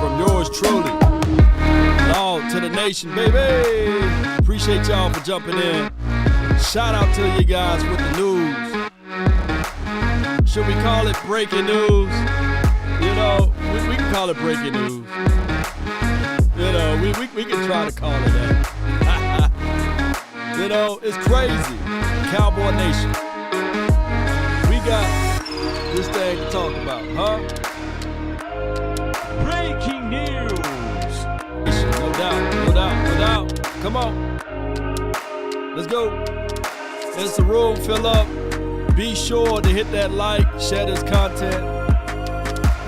from yours truly. Law to the nation, baby. Appreciate y'all for jumping in. Shout out to you guys with the news. Should we call it breaking news? You know, we can call it breaking news. You know, we can try to call it that. You know, it's crazy. Cowboy Nation. We got this thing to talk about, huh? Breaking news. No doubt. Come on. Let's go. As the room fill up, be sure to hit that like, share this content.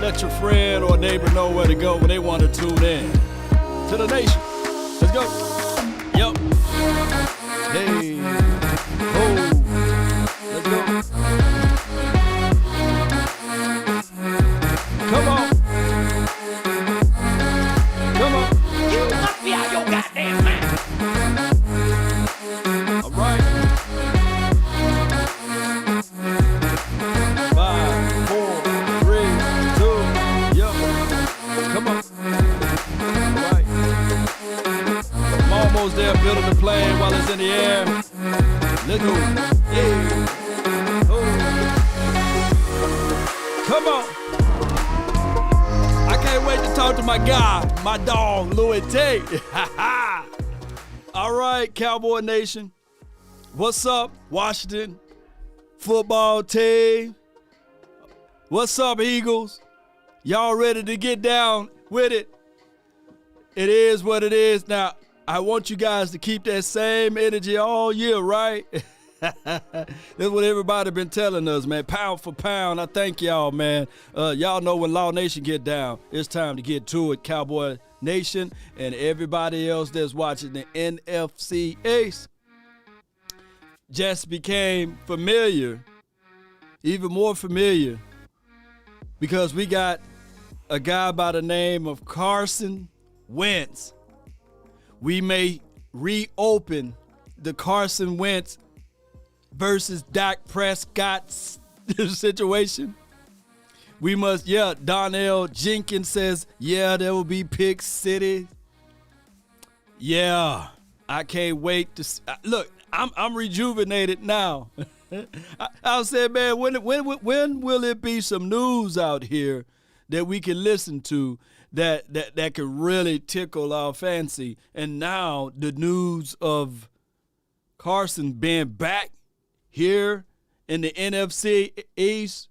Let your friend or neighbor know where to go when they want to tune in. To the nation. Let's go. Yup. Hey. Oh. Let's go. Come on. You must be out your goddamn mind. All right. 5, 4, 3, 2, yup. Come on. All right. I'm almost there building the plane while it's in the air. Let's go. Hey. Oh. Come on. I can't wait to talk to my guy, my dog, Louis T. All right, Cowboy Nation. What's up, Washington football team? What's up, Eagles? Y'all ready to get down with it? It is what it is. Now, I want you guys to keep that same energy all year, right? That's what everybody been telling us, man. Pound for pound, I thank y'all, man. Y'all know when Law Nation get down, it's time to get to it, Cowboy Nation, and everybody else that's watching the NFC East just became familiar, even more familiar, because we got a guy by the name of Carson Wentz. We may reopen the Carson Wentz versus Dak Prescott situation. We must, Donnell Jenkins says, there will be Pick City. Yeah, I can't wait to see. Look, I'm rejuvenated now. I said, man, when will it be some news out here that we can listen to that can really tickle our fancy? And now the news of Carson being back here in the NFC East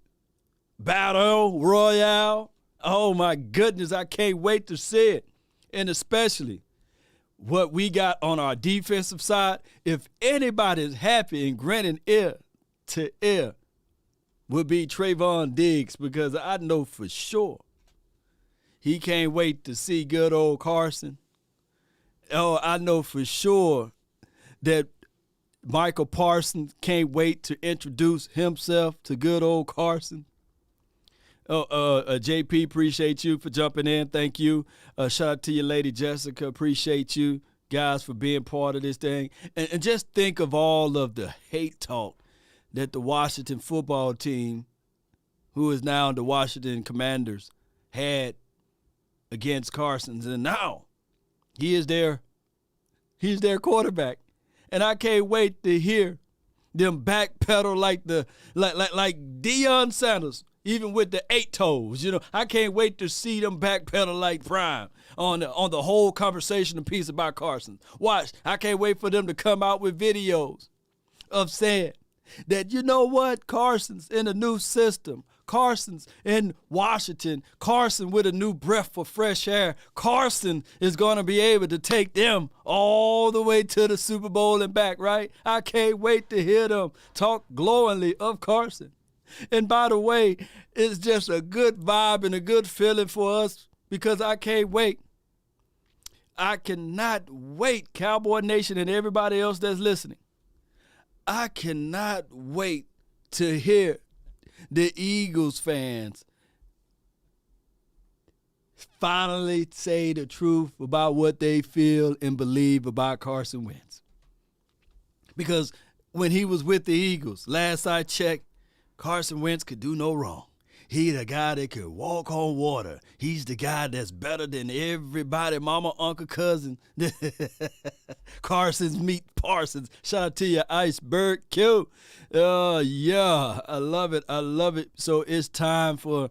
Battle Royale. Oh, my goodness, I can't wait to see it. And especially what we got on our defensive side. If anybody is happy and grinning ear to ear, will be Trayvon Diggs, because I know for sure he can't wait to see good old Carson. Oh, I know for sure that Michael Parsons can't wait to introduce himself to good old Carson. JP, appreciate you for jumping in. Thank you. Shout out to your lady Jessica. Appreciate you guys for being part of this thing. And just think of all of the hate talk that the Washington football team, who is now the Washington Commanders, had against Carson. And now he is their quarterback. And I can't wait to hear them backpedal like Deion Sanders, even with the 8 toes. You know, I can't wait to see them backpedal like Prime on the whole conversation and piece about Carson. Watch, I can't wait for them to come out with videos of saying that, you know what, Carson's in a new system. Carson's in Washington. Carson with a new breath for fresh air. Carson is going to be able to take them all the way to the Super Bowl and back, right? I can't wait to hear them talk glowingly of Carson. And by the way, it's just a good vibe and a good feeling for us, because I can't wait. I cannot wait, Cowboy Nation and everybody else that's listening. I cannot wait to hear the Eagles fans finally say the truth about what they feel and believe about Carson Wentz. Because when he was with the Eagles, last I checked, Carson Wentz could do no wrong. He the guy that can walk on water. He's the guy that's better than everybody, mama, uncle, cousin. Carson's meet Parsons. Shout out to you, Iceberg Q. Yeah, I love it. I love it. So it's time for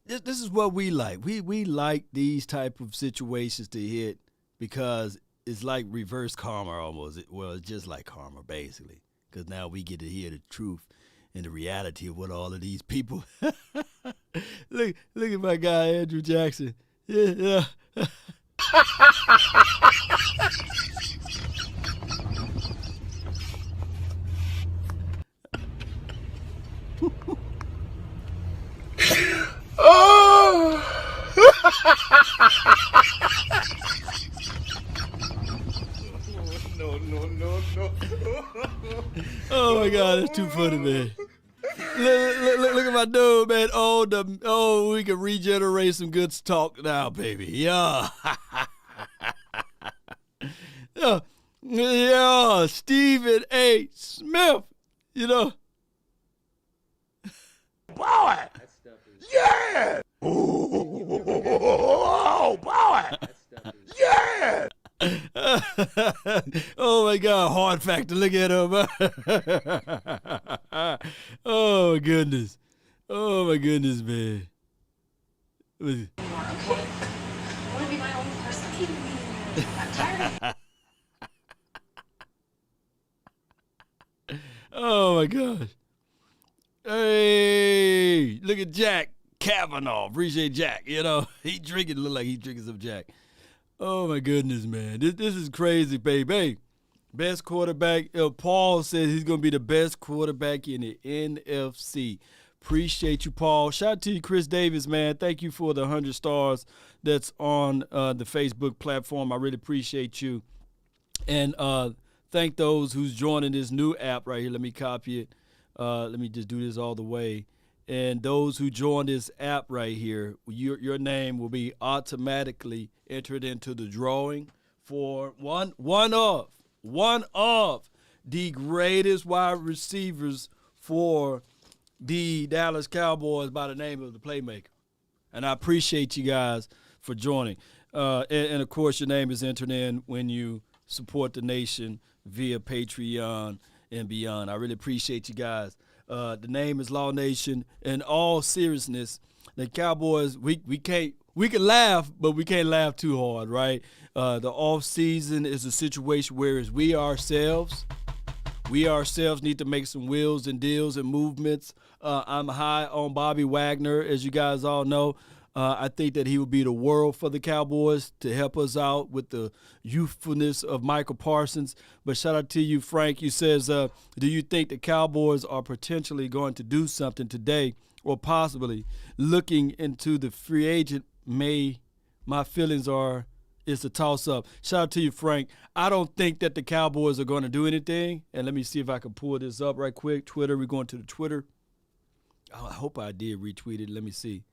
this is what we like. We like these type of situations to hit because it's like reverse karma almost. Well, it's just like karma basically because now we get to hear the truth and the reality of what all of these people. look at my guy Andrew Jackson. Yeah. Oh! No. Oh my God, that's too funny, man. Look at my dude, man. We can regenerate some good talk now, baby. Yeah. Yeah, Stephen A. Smith, you know. Boy! Yeah! Oh, boy! Yeah! Oh my God, hard factor. Look at him. Oh my goodness. Oh my goodness, man. Okay. I want to be my own person. I'm tired of Oh my gosh. Hey, look at Jack Kavanaugh. Appreciate Jack. You know, he drinking, look like he's drinking some Jack. Oh my goodness, man. This is crazy, baby. Best quarterback. Paul says he's going to be the best quarterback in the NFC. Appreciate you, Paul. Shout out to you, Chris Davis, man. Thank you for the 100 stars that's on the Facebook platform. I really appreciate you. And thank those who's joining this new app right here. Let me copy it. Let me just do this all the way. And those who join this app right here, your name will be automatically entered into the drawing for one of the greatest wide receivers for the Dallas Cowboys by the name of the Playmaker. And I appreciate you guys for joining. And of course, your name is entered in when you support the nation via Patreon and beyond. I really appreciate you guys. The name is Law Nation. In all seriousness, the Cowboys, we can laugh, but we can't laugh too hard, right? The off season is a situation where we ourselves need to make some wheels and deals and movements. I'm high on Bobby Wagner, as you guys all know. I think that he would be the world for the Cowboys to help us out with the youthfulness of Michael Parsons. But shout out to you, Frank. You says, do you think the Cowboys are potentially going to do something today or possibly looking into the free agent May? My feelings are it's a toss-up. Shout out to you, Frank. I don't think that the Cowboys are going to do anything. And let me see if I can pull this up right quick. Twitter, we're going to the Twitter. Oh, I hope I did retweet it. Let me see.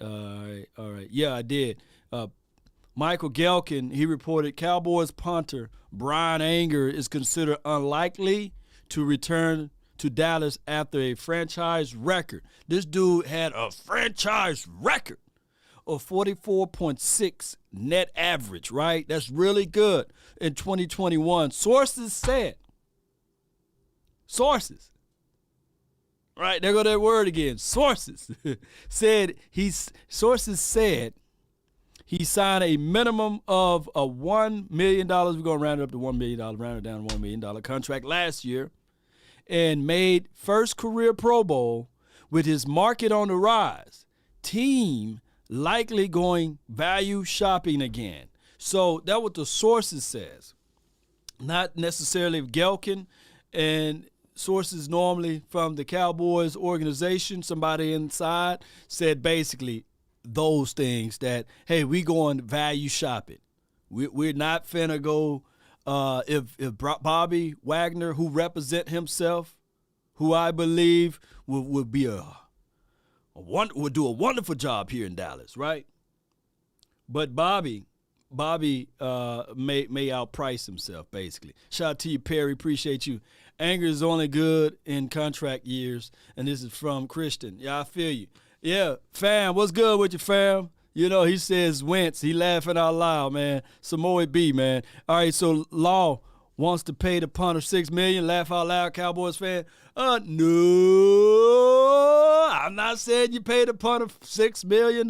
All right. Yeah, I did. Michael Gelkin, he reported Cowboys punter Brian Anger is considered unlikely to return to Dallas after a franchise record. This dude had a franchise record of 44.6 net average, right? That's really good in 2021. Sources, right, there go that word again. Sources said he signed a minimum of a $1 million. We're gonna round it up to $1 million, round it down to $1 million contract last year, and made first career Pro Bowl with his market on the rise. Team likely going value shopping again. So that's what the sources says, not necessarily Gelkin and. Sources normally from the Cowboys organization, somebody inside said basically those things that, hey, we going value shopping. We're not finna go if Bobby Wagner, who represent himself, who I believe would be would do a wonderful job here in Dallas, right? But Bobby may outprice himself, basically. Shout out to you, Perry. Appreciate you. Anger is only good in contract years, and this is from Christian. Yeah, I feel you. Yeah, fam, what's good with you, fam? You know, he says Wentz. He laughing out loud, man. Samoa B, man. All right, so Law wants to pay the punter $6 million. Laugh out loud, Cowboys fan. No, I'm not saying you pay the punter $6 million.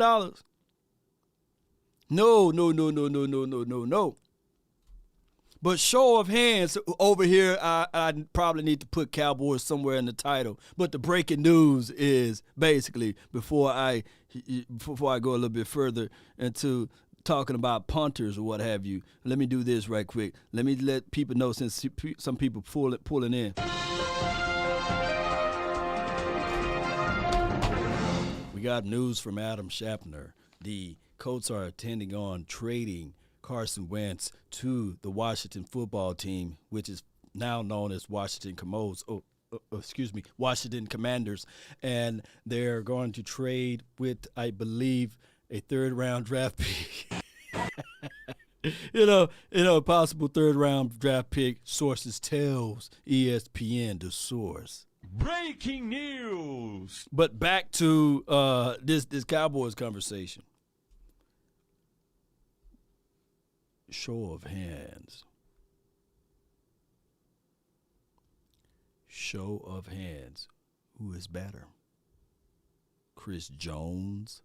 No. But show of hands over here, I probably need to put Cowboys somewhere in the title. But the breaking news is basically before I go a little bit further into talking about punters or what have you, let me do this right quick. Let me let people know since some people pulling in. We got news from Adam Schapner. The Colts are intending on trading Carson Wentz to the Washington football team, which is now known as Washington Commanders, and they're going to trade with, I believe, a third-round draft pick. you know, possible third-round draft pick. Sources tells ESPN the source. Breaking news. But back to this Cowboys conversation. Show of hands. Show of hands. Who is better? Chris Jones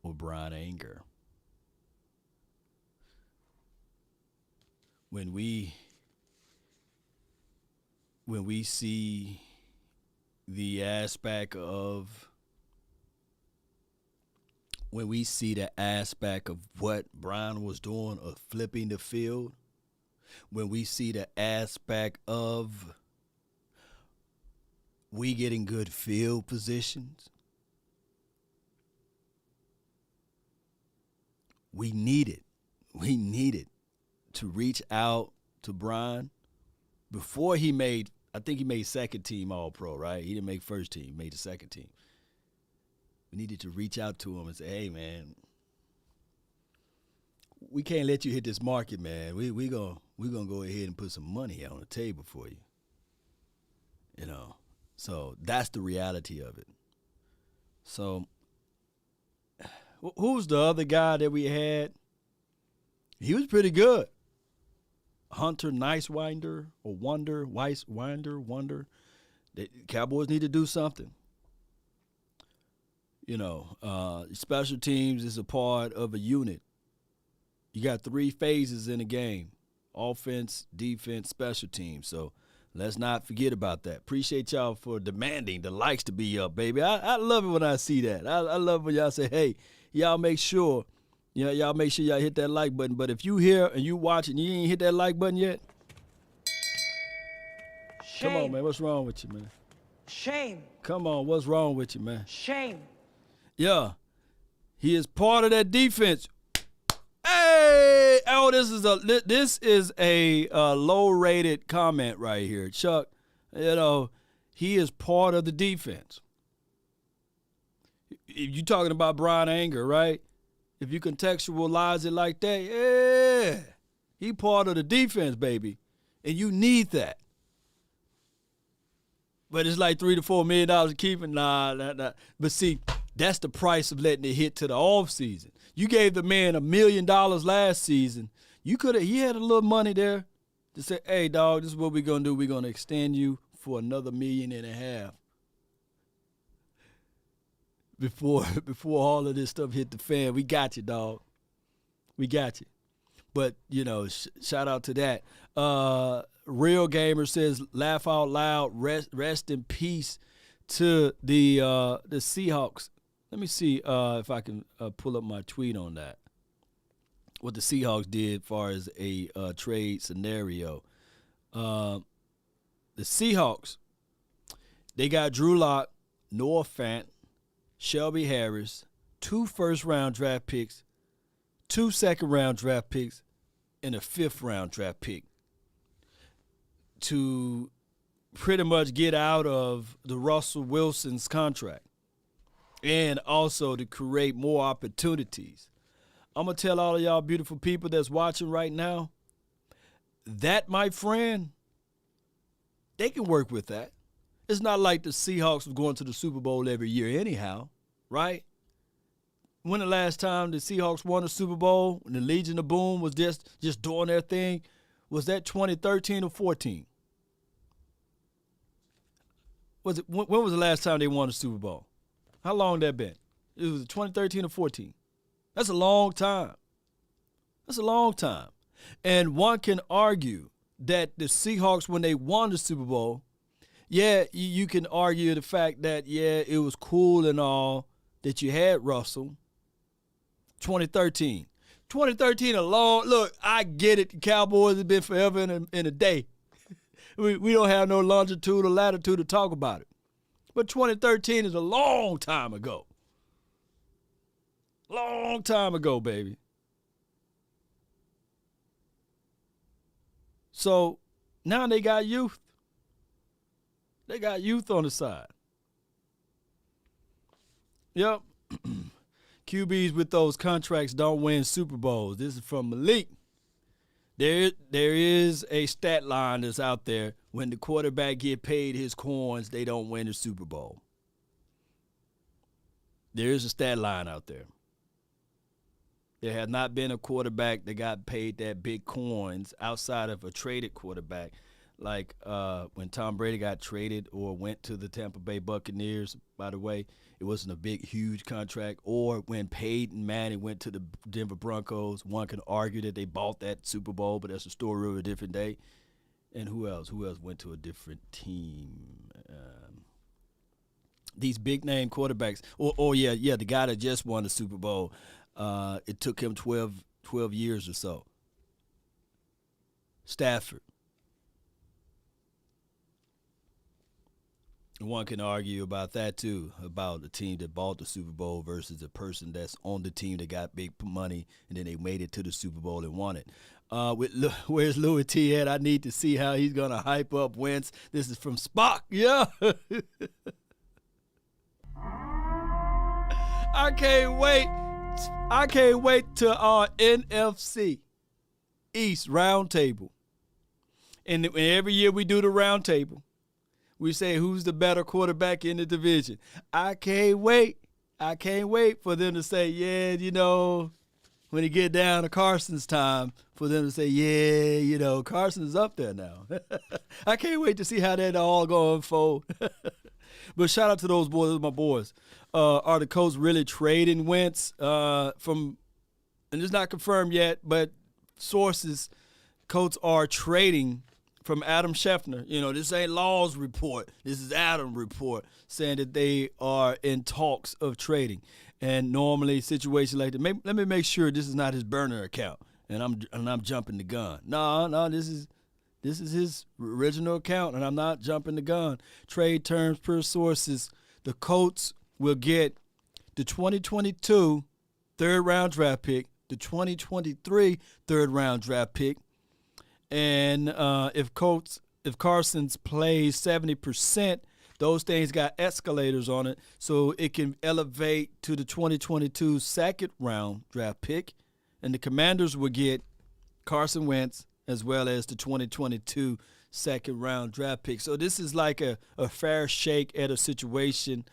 or Brian Anger? When we see the aspect of what Brian was doing of flipping the field, when we see the aspect of we getting good field positions, we needed to reach out to Brian before he made, I think he made second team All-Pro, right? He didn't make first team, he made the second team. We needed to reach out to him and say, hey, man, we can't let you hit this market, man. We're gonna go ahead and put some money on the table for you. You know, so that's the reality of it. So who's the other guy that we had? He was pretty good. Hunter Nicewinder or Wonder. The Cowboys need to do something. You know, special teams is a part of a unit. You got 3 phases in a game: offense, defense, special teams. So let's not forget about that. Appreciate y'all for demanding the likes to be up, baby. I love it when I see that. I love when y'all say, hey, y'all make sure y'all hit that like button. But if you here and you watching, you ain't hit that like button yet, Shame. Come on, man. What's wrong with you, man? Shame. Come on, what's wrong with you, man? Shame. Yeah, he is part of that defense. Hey, oh, this is a low-rated comment right here, Chuck. You know, he is part of the defense. If you're talking about Brian Anger, right? If you contextualize it like that, yeah, he part of the defense, baby, and you need that. But it's like $3 to $4 million to keep it. Nah. But see, that's the price of letting it hit to the off season. You gave the man $1 million last season. He had a little money there to say, hey, dog, this is what we're going to do. We're going to extend you for another $1.5 million before all of this stuff hit the fan. We got you, dog. We got you. But, you know, shout out to that. Real Gamer says, laugh out loud, rest in peace to the Seahawks. Let me see if I can pull up my tweet on that. What the Seahawks did as far as a trade scenario. The Seahawks, they got Drew Lock, Noah Fant, Shelby Harris, 2 first-round draft picks, 2 second-round draft picks, and a 5th-round draft pick to pretty much get out of the Russell Wilson's contract and also to create more opportunities. I'm going to tell all of y'all beautiful people that's watching right now, that, my friend, They can work with that. It's not like the Seahawks were going to the Super Bowl every year anyhow, right? When the last time the Seahawks won a Super Bowl, when the Legion of Boom was just doing their thing, was that 2013 or 14? When was the last time they won a Super Bowl? How long that been? It was 2013 or 14. That's a long time. That's a long time. And one can argue that the Seahawks, when they won the Super Bowl, yeah, you can argue the fact that, yeah, it was cool and all that you had Russell. 2013. 2013, a long, look, I get it. The Cowboys have been forever in a day. We don't have no longitude or latitude to talk about it. But 2013 is a long time ago. Long time ago, baby. So now they got youth. They got youth on the side. Yep. QBs with those contracts don't win Super Bowls. This is from Malik. There is a stat line that's out there. When the quarterback get paid his coins, they don't win the Super Bowl. There is a stat line out there. There has not been a quarterback that got paid that big coins outside of a traded quarterback, like when Tom Brady got traded or went to the Tampa Bay Buccaneers. By the way, it wasn't a big, huge contract. Or when Peyton Manning went to the Denver Broncos, one can argue that they bought that Super Bowl, but that's a story of a different day. And who else? Who else went to a different team? These big-name quarterbacks. Yeah, the guy that just won the Super Bowl. It took him 12 years or so. Stafford. And one can argue about that too, about the team that bought the Super Bowl versus the person that's on the team that got big money and then they made it to the Super Bowl and won it. Where's Louis T at? I need to see how he's going to hype up Wentz. This is from Spock. Yeah. I can't wait. I can't wait to our NFC East roundtable. And every year we do the roundtable. We say who's the better quarterback in the division. I can't wait. I can't wait for them to say, yeah, when it get down to Carson's time, for them to say, yeah, Carson's up there now. I can't wait to see how that all going to unfold. But shout out to those boys, my boys. Are the Colts really trading Wentz and it's not confirmed yet, but sources, Colts are trading from Adam Schefter. This ain't Law's report. This is Adam's report saying that they are in talks of trading. And normally situations like that, let me make sure this is not his burner account and I'm jumping the gun. No, this is his original account and I'm not jumping the gun. Trade terms per sources, the Colts will get the 2022 third-round draft pick, the 2023 third-round draft pick, and if Carson's plays 70%, those things got escalators on it, so it can elevate to the 2022 second-round draft pick, and the Commanders will get Carson Wentz as well as the 2022 second-round draft pick. So this is like a fair shake at a situation.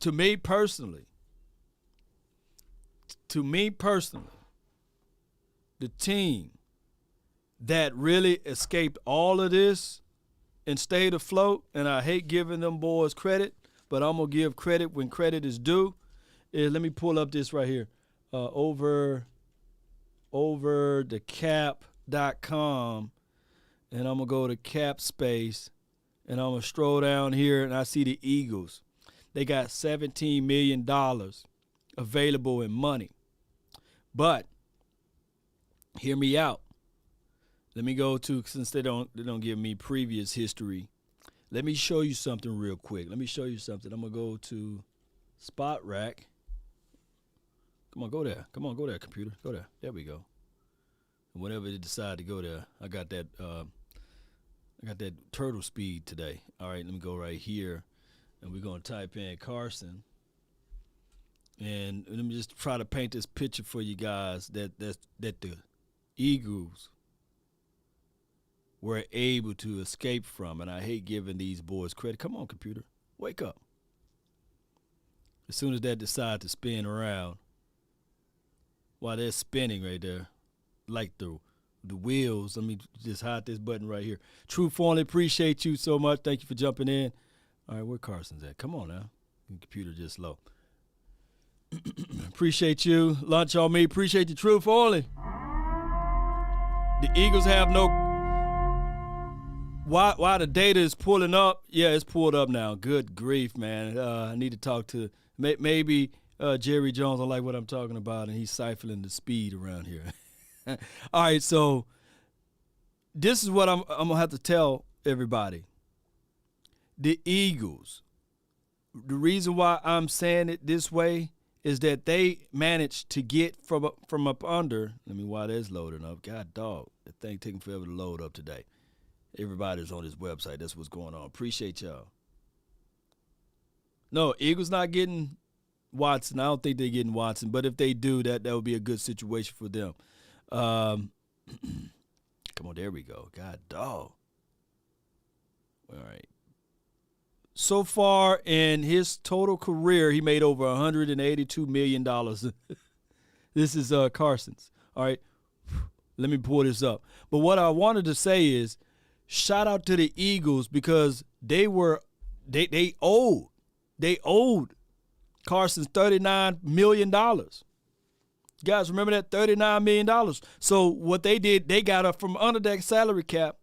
To me personally, the team that really escaped all of this and stayed afloat, and I hate giving them boys credit, but I'm going to give credit when credit is due. Let me pull up this right here. Over the cap.com, and I'm going to go to cap space, and I'm going to stroll down here, and I see the Eagles. They got $17 million available in money. But hear me out. Let me go to, since they don't give me previous history, let me show you something real quick. I'm going to go to Spot Rack. Come on, go there. Go there, computer. Go there. There we go. And whenever they decide to go there, I got that turtle speed today. All right, let me go right here. And we're going to type in Carson. And let me just try to paint this picture for you guys that the Eagles were able to escape from. And I hate giving these boys credit. Come on, computer. Wake up. As soon as that decides to spin around, while they're spinning right there, like the wheels. Let me just hide this button right here. Truth Only, appreciate you so much. Thank you for jumping in. All right, where Carson's at? Come on now. The computer just low. Appreciate you. Lunch on me. Appreciate you, Truth Only. The Eagles have no... Why the data is pulling up? Yeah, it's pulled up now. Good grief, man. I need to talk to... Maybe Jerry Jones don't like what I'm talking about, and he's stifling the speed around here. All right, so this is what I'm going to have to tell everybody. The Eagles, the reason why I'm saying it this way is that they managed to get from up under. Let me while that's loading up. God dog, that thing taking forever to load up today. Everybody's on this website. That's what's going on. Appreciate y'all. No, Eagles not getting Watson. I don't think they're getting Watson. But if they do, that would be a good situation for them. Come on, there we go. God dog. All right. So far in his total career, he made over $182 million. This is Carson's. All right. Let me pull this up. But what I wanted to say is, shout out to the Eagles because they owed Carson's $39 million. You guys remember that? $39 million. So what they did, they got up from under that salary cap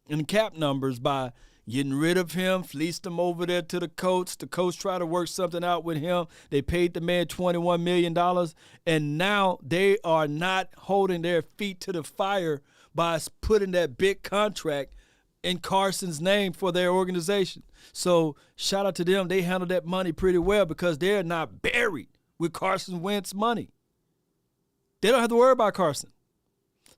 and cap numbers by getting rid of him, fleeced him over there to the Colts. The Colts tried to work something out with him. They paid the man $21 million, and now they are not holding their feet to the fire by putting that big contract in Carson's name for their organization. So shout out to them. They handled that money pretty well because they're not buried with Carson Wentz money. They don't have to worry about Carson.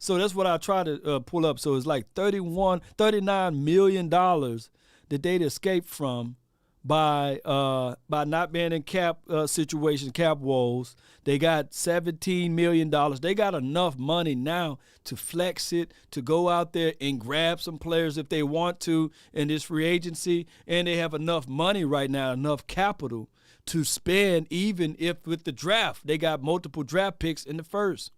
So that's what I try to pull up. So it's like $39 million that they'd escaped from by not being in cap situations, cap woes. They got $17 million. They got enough money now to flex it, to go out there and grab some players if they want to in this free agency. And they have enough money right now, enough capital to spend, even if with the draft, they got multiple draft picks in the first.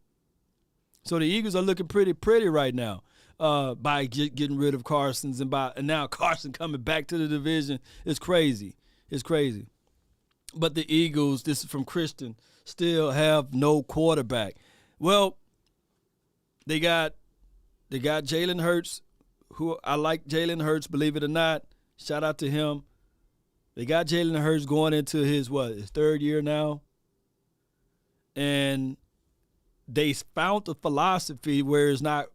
So the Eagles are looking pretty right now by getting rid of Carson's and now Carson coming back to the division. It's crazy. It's crazy. But the Eagles, this is from Christian, still have no quarterback. Well, they got Jalen Hurts, who I like Jalen Hurts, believe it or not. Shout out to him. They got Jalen Hurts going into his third year now. And they found the philosophy where it's not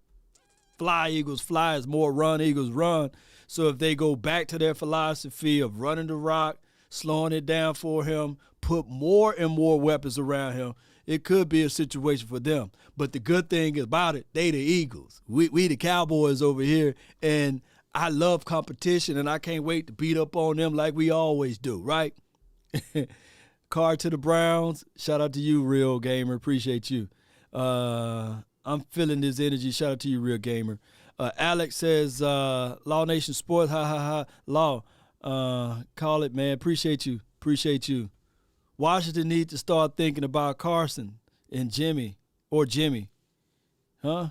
fly, Eagles fly, it's more run, Eagles run. So if they go back to their philosophy of running the rock, slowing it down for him, put more and more weapons around him, it could be a situation for them. But the good thing about it, they the Eagles. We the Cowboys over here, and I love competition, and I can't wait to beat up on them like we always do, right? Card to the Browns. Shout out to you, Real Gamer. Appreciate you. I'm feeling this energy. Shout out to you, Real Gamer. Alex says, Law Nation Sports, ha, ha, ha, Law. Call it, man. Appreciate you. Appreciate you. Washington needs to start thinking about Carson and Jimmy. Huh?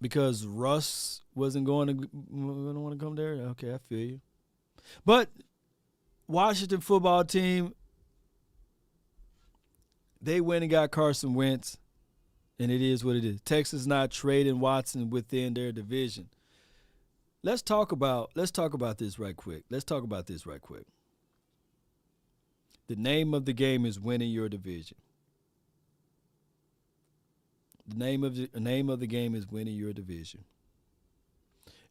Because Russ wasn't going to want to come there? Okay, I feel you. But Washington football team, they went and got Carson Wentz, and it is what it is. Texas not trading Watson within their division. Let's talk about this right quick. The name of the game is winning your division. The name of the game is winning your division.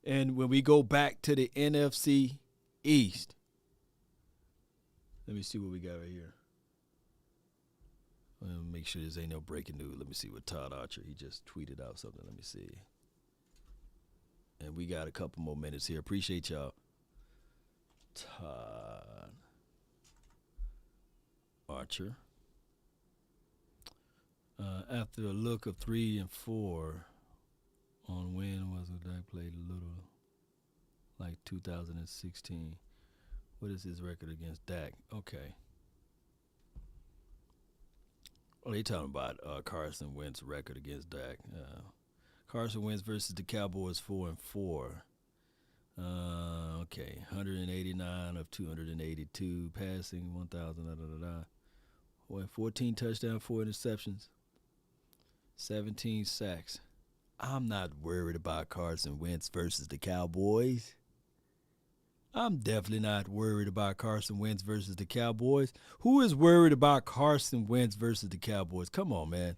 And when we go back to the NFC East, let me see what we got right here. Make sure there's ain't no breaking news. Let me see what Todd Archer, he just tweeted out something. Let me see. And we got a couple more minutes here. Appreciate y'all. Todd Archer. After a look of 3 and 4 on when was it Dak played a little like 2016. What is his record against Dak? Okay. Oh, they talking about Carson Wentz record against Dak. Carson Wentz versus the Cowboys 4-4. Okay, 189 of 282 passing, 1,000. 14 touchdowns, 4 interceptions, 17 sacks. I'm not worried about Carson Wentz versus the Cowboys. I'm definitely not worried about Carson Wentz versus the Cowboys. Who is worried about Carson Wentz versus the Cowboys? Come on, man.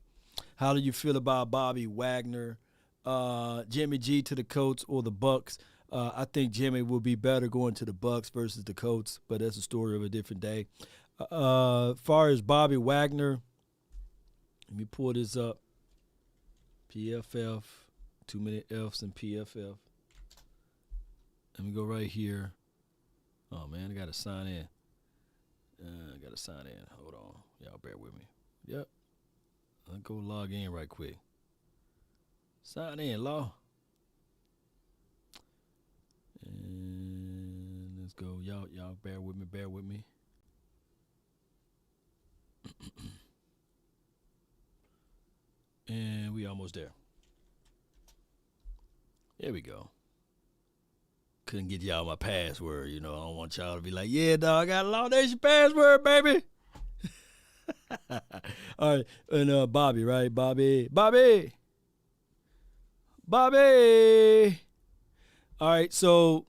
How do you feel about Bobby Wagner, Jimmy G to the Colts or the Bucks? I think Jimmy will be better going to the Bucks versus the Colts, but that's a story of a different day. Far as Bobby Wagner, let me pull this up. PFF, too many F's in PFF. Let me go right here. Oh, man, I got to sign in. Hold on. Y'all bear with me. Yep. I'll go log in right quick. Sign in, Law. And let's go. Y'all bear with me. And we almost there. There we go. Couldn't get y'all my password, I don't want y'all to be like, yeah, dog, I got a Law Nation password, baby. All right, and Bobby, right? Bobby. All right, so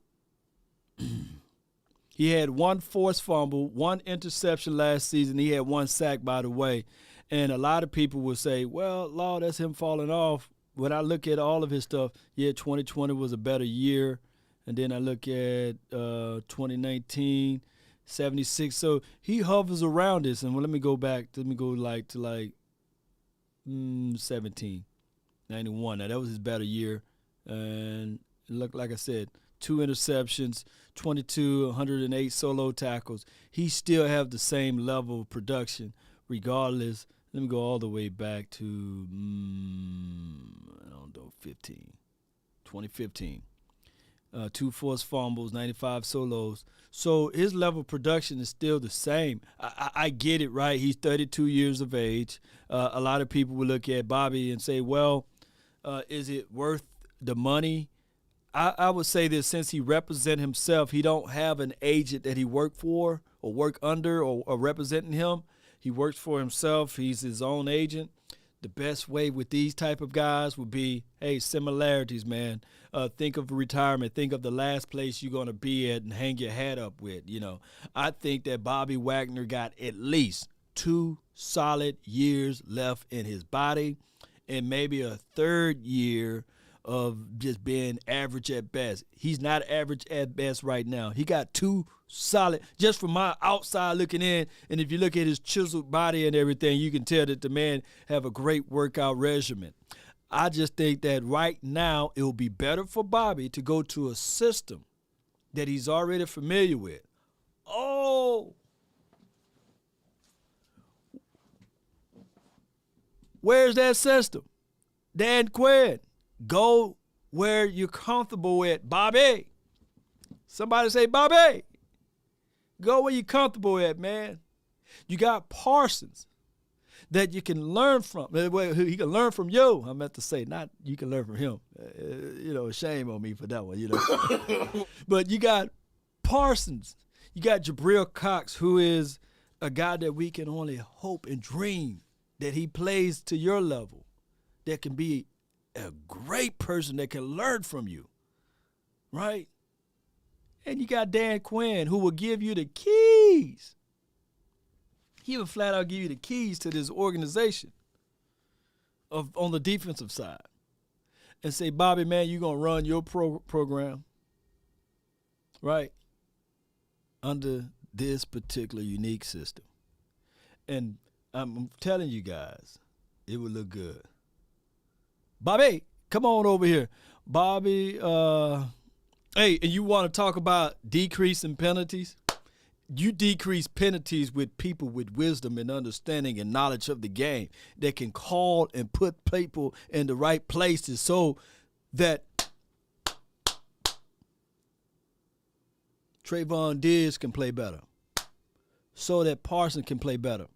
he had 1 forced fumble, 1 interception last season. He had 1 sack, by the way. And a lot of people will say, well, Law, that's him falling off. When I look at all of his stuff, 2020 was a better year. And then I look at 2019, 76. So he hovers around this. And let me go back. Let me go to 17, 91. Now, that was his better year. And look, like I said, 2 interceptions, 108 solo tackles. He still have the same level of production regardless. Let me go all the way back to, 2015. 2 forced fumbles, 95 solos. So his level of production is still the same. I get it, right? He's 32 years of age. A lot of people will look at Bobby and say, well, is it worth the money? I would say that since he represents himself, he don't have an agent that he work for or work under or representing him. He works for himself. He's his own agent. The best way with these type of guys would be, hey, similarities, man. Think of retirement. Think of the last place you're going to be at and hang your hat up with, I think that Bobby Wagner got at least 2 solid years left in his body and maybe a 3rd year of just being average at best. He's not average at best right now. He got 2 solid, just from my outside looking in, and if you look at his chiseled body and everything, you can tell that the man have a great workout regimen. I just think that right now it will be better for Bobby to go to a system that he's already familiar with. Oh, where's that system? Dan Quinn. Go where you're comfortable at, Bobby. Somebody say, Bobby. Go where you're comfortable at, man. You got Parsons that you can learn from. He can learn from you. I meant to say, not you can learn from him. Shame on me for that one, But you got Parsons. You got Jabril Cox, who is a guy that we can only hope and dream that he plays to your level, that can be a great person that can learn from you, right? And you got Dan Quinn, who will give you the keys. He will flat out give you the keys to this organization on the defensive side and say, Bobby, man, you're going to run your program, right, under this particular unique system. And I'm telling you guys, it would look good. Bobby, come on over here. Bobby, hey, and you want to talk about decreasing penalties? you decrease penalties with people with wisdom and understanding and knowledge of the game that can call and put people in the right places so that Trayvon Diggs can play better, so that Parsons can play better,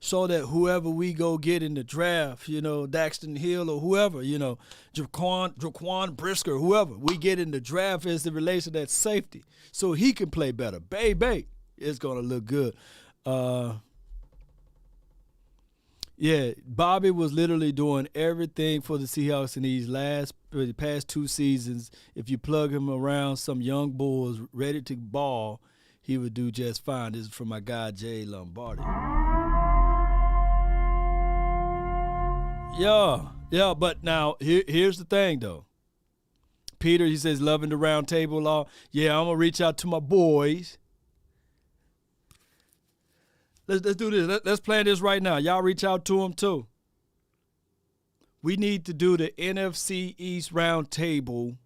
so that whoever we go get in the draft, Daxton Hill or whoever, Jaquan Brisker, whoever we get in the draft as the relation to that safety, so he can play better. Baby, it's going to look good. Yeah, Bobby was literally doing everything for the Seahawks in the past 2 seasons. If you plug him around some young bulls ready to ball, he would do just fine. This is from my guy, Jay Lombardi. Yeah, but now here's the thing, though. Peter, he says, loving the round table law. Yeah, I'm going to reach out to my boys. Let's do this. Let's plan this right now. Y'all reach out to them, too. We need to do the NFC East round table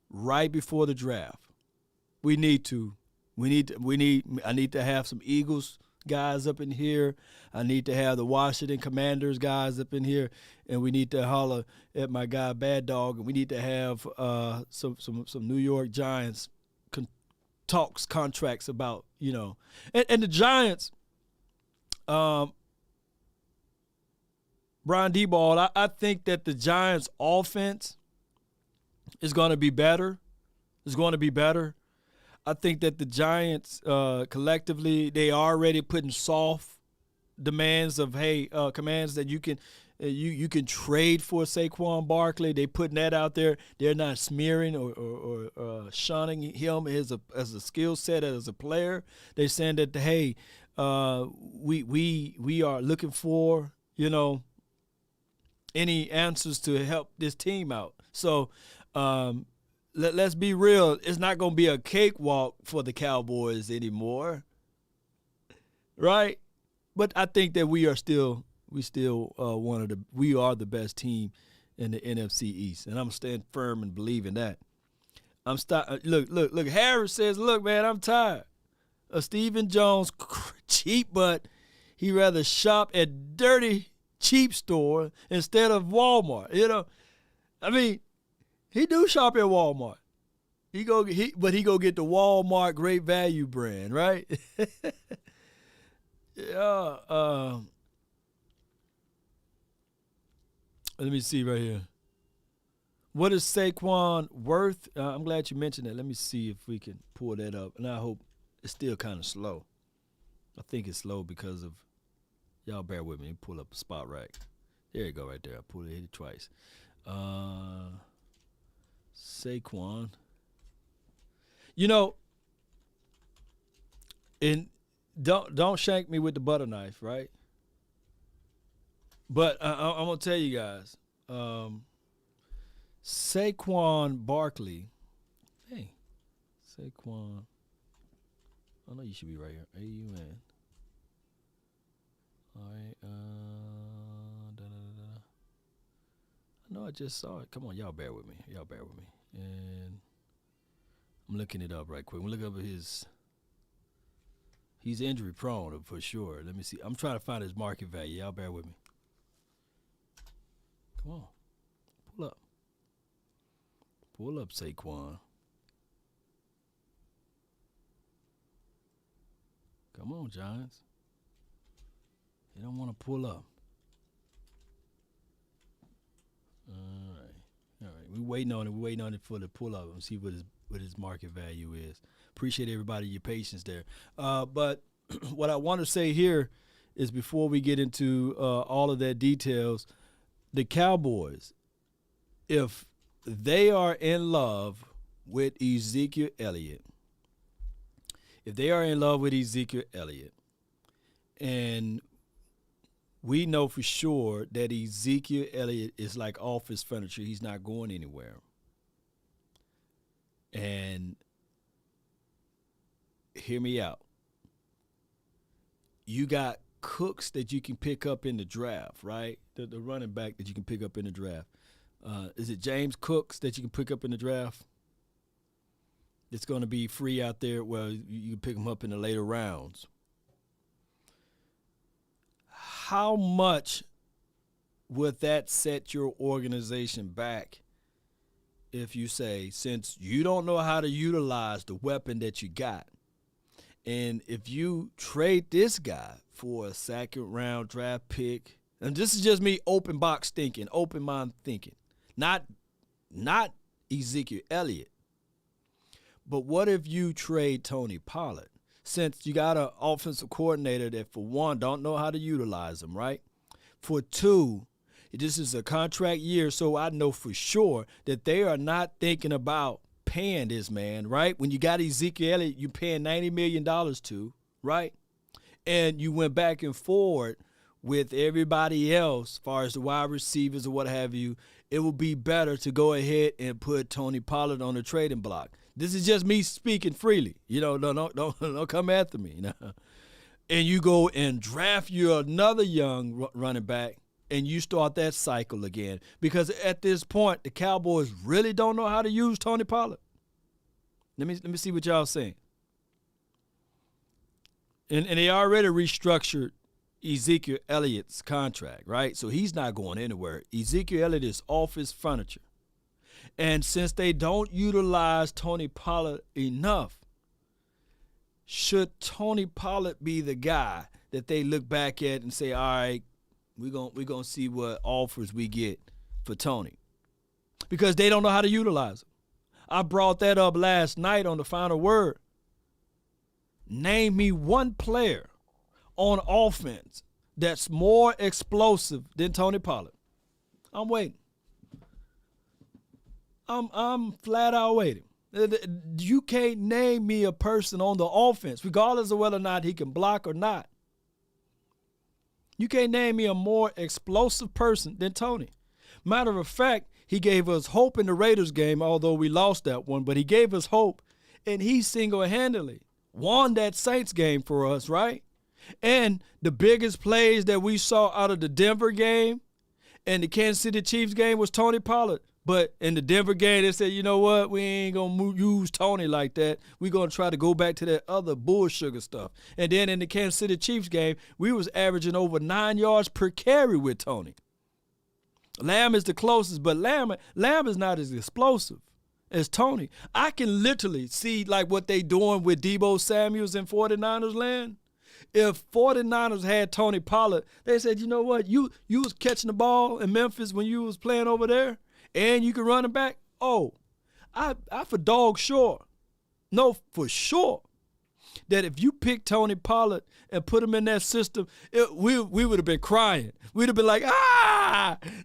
right before the draft. We need to. I need to have some Eagles guys up in here. I need to have the Washington Commanders guys up in here, and we need to holler at my guy Bad Dog, and we need to have some New York Giants contracts about, and the Giants, Brian D-Ball, I think that the Giants offense is going to be better. I think that the Giants collectively, they are already putting soft demands of, commands that you can trade for Saquon Barkley. They putting that out there. They're not smearing or shunning him as a skill set, as a player. They're saying that, we are looking for, any answers to help this team out. So let's be real. It's not going to be a cakewalk for the Cowboys anymore, right? But I think that we are still the best team in the NFC East, and I'm staying firm and believing that. Look. Harris says, "Look, man, I'm tired of Stephen Jones cheap, but he rather shop at dirty cheap store instead of Walmart." I mean, he do shop at Walmart. He go get the Walmart Great Value brand, right? Yeah. Let me see right here. What is Saquon worth? I'm glad you mentioned that. Let me see if we can pull that up. And I hope it's still kind of slow. I think it's slow because of, y'all bear with me. Pull up a spot rack. There you go right there. I hit it twice. Saquon. And don't shank me with the butter knife, right? But I'm going to tell you guys, Saquon Barkley. Hey, Saquon. I know you should be right here. AUN. All right. I know I just saw it. Come on, y'all bear with me. And I'm looking it up right quick. I'm looking up he's injury prone for sure. Let me see. I'm trying to find his market value. Y'all bear with me. Come on. Pull up Saquon. Come on, Giants. They don't want to pull up. All right. We're waiting on it for the pull up and see what his market value is. Appreciate everybody, your patience there. But what I want to say here is, before we get into all of that details, the Cowboys, if they are in love with Ezekiel Elliott, and we know for sure that Ezekiel Elliott is like office furniture, he's not going anywhere. And hear me out. You got Cooks that you can pick up in the draft, right? The running back that you can pick up in the draft. Is it James Cooks that you can pick up in the draft? It's going to be free out there. Well, you can pick them up in the later rounds. How much would that set your organization back if you say, since you don't know how to utilize the weapon that you got, and if you trade this guy for a second-round draft pick, and this is just me open box thinking, open mind thinking, not Ezekiel Elliott, but what if you trade Tony Pollard? Since you got an offensive coordinator that, for one, don't know how to utilize him, right? For two, this is a contract year, so I know for sure that they are not thinking about paying this man, right? When you got Ezekiel Elliott, you're paying $90 million to, right? And you went back and forward with everybody else, as far as the wide receivers or what have you. It would be better to go ahead and put Tony Pollard on the trading block. This is just me speaking freely. Don't come after me. And you go and draft you another young running back, and you start that cycle again. Because at this point, the Cowboys really don't know how to use Tony Pollard. Let me see what y'all saying. And they already restructured Ezekiel Elliott's contract, right? So he's not going anywhere. Ezekiel Elliott is office furniture. And since they don't utilize Tony Pollard enough, should Tony Pollard be the guy that they look back at and say, all right, we're gonna see what offers we get for Tony? Because they don't know how to utilize him. I brought that up last night on the Final Word. Name me one player on offense that's more explosive than Tony Pollard. I'm waiting. I'm flat out waiting. You can't name me a person on the offense, regardless of whether or not he can block or not. You can't name me a more explosive person than Tony. Matter of fact, he gave us hope in the Raiders game, although we lost that one, but he gave us hope, and he single-handedly won that Saints game for us, right? And the biggest plays that we saw out of the Denver game and the Kansas City Chiefs game was Tony Pollard. But in the Denver game, they said, you know what? We ain't going to use Tony like that. We're going to try to go back to that other bull sugar stuff. And then in the Kansas City Chiefs game, we was averaging over 9 yards per carry with Tony. Lamb is the closest, but Lamb is not as explosive as Tony. I can literally see like what they doing with Deebo Samuels in 49ers land. If 49ers had Tony Pollard, they said, you know what? You was catching the ball in Memphis when you was playing over there, and you can run it back. Oh, I for dog sure. No, for sure. That if you pick Tony Pollard and put him in that system, we would have been crying. We'd have been like,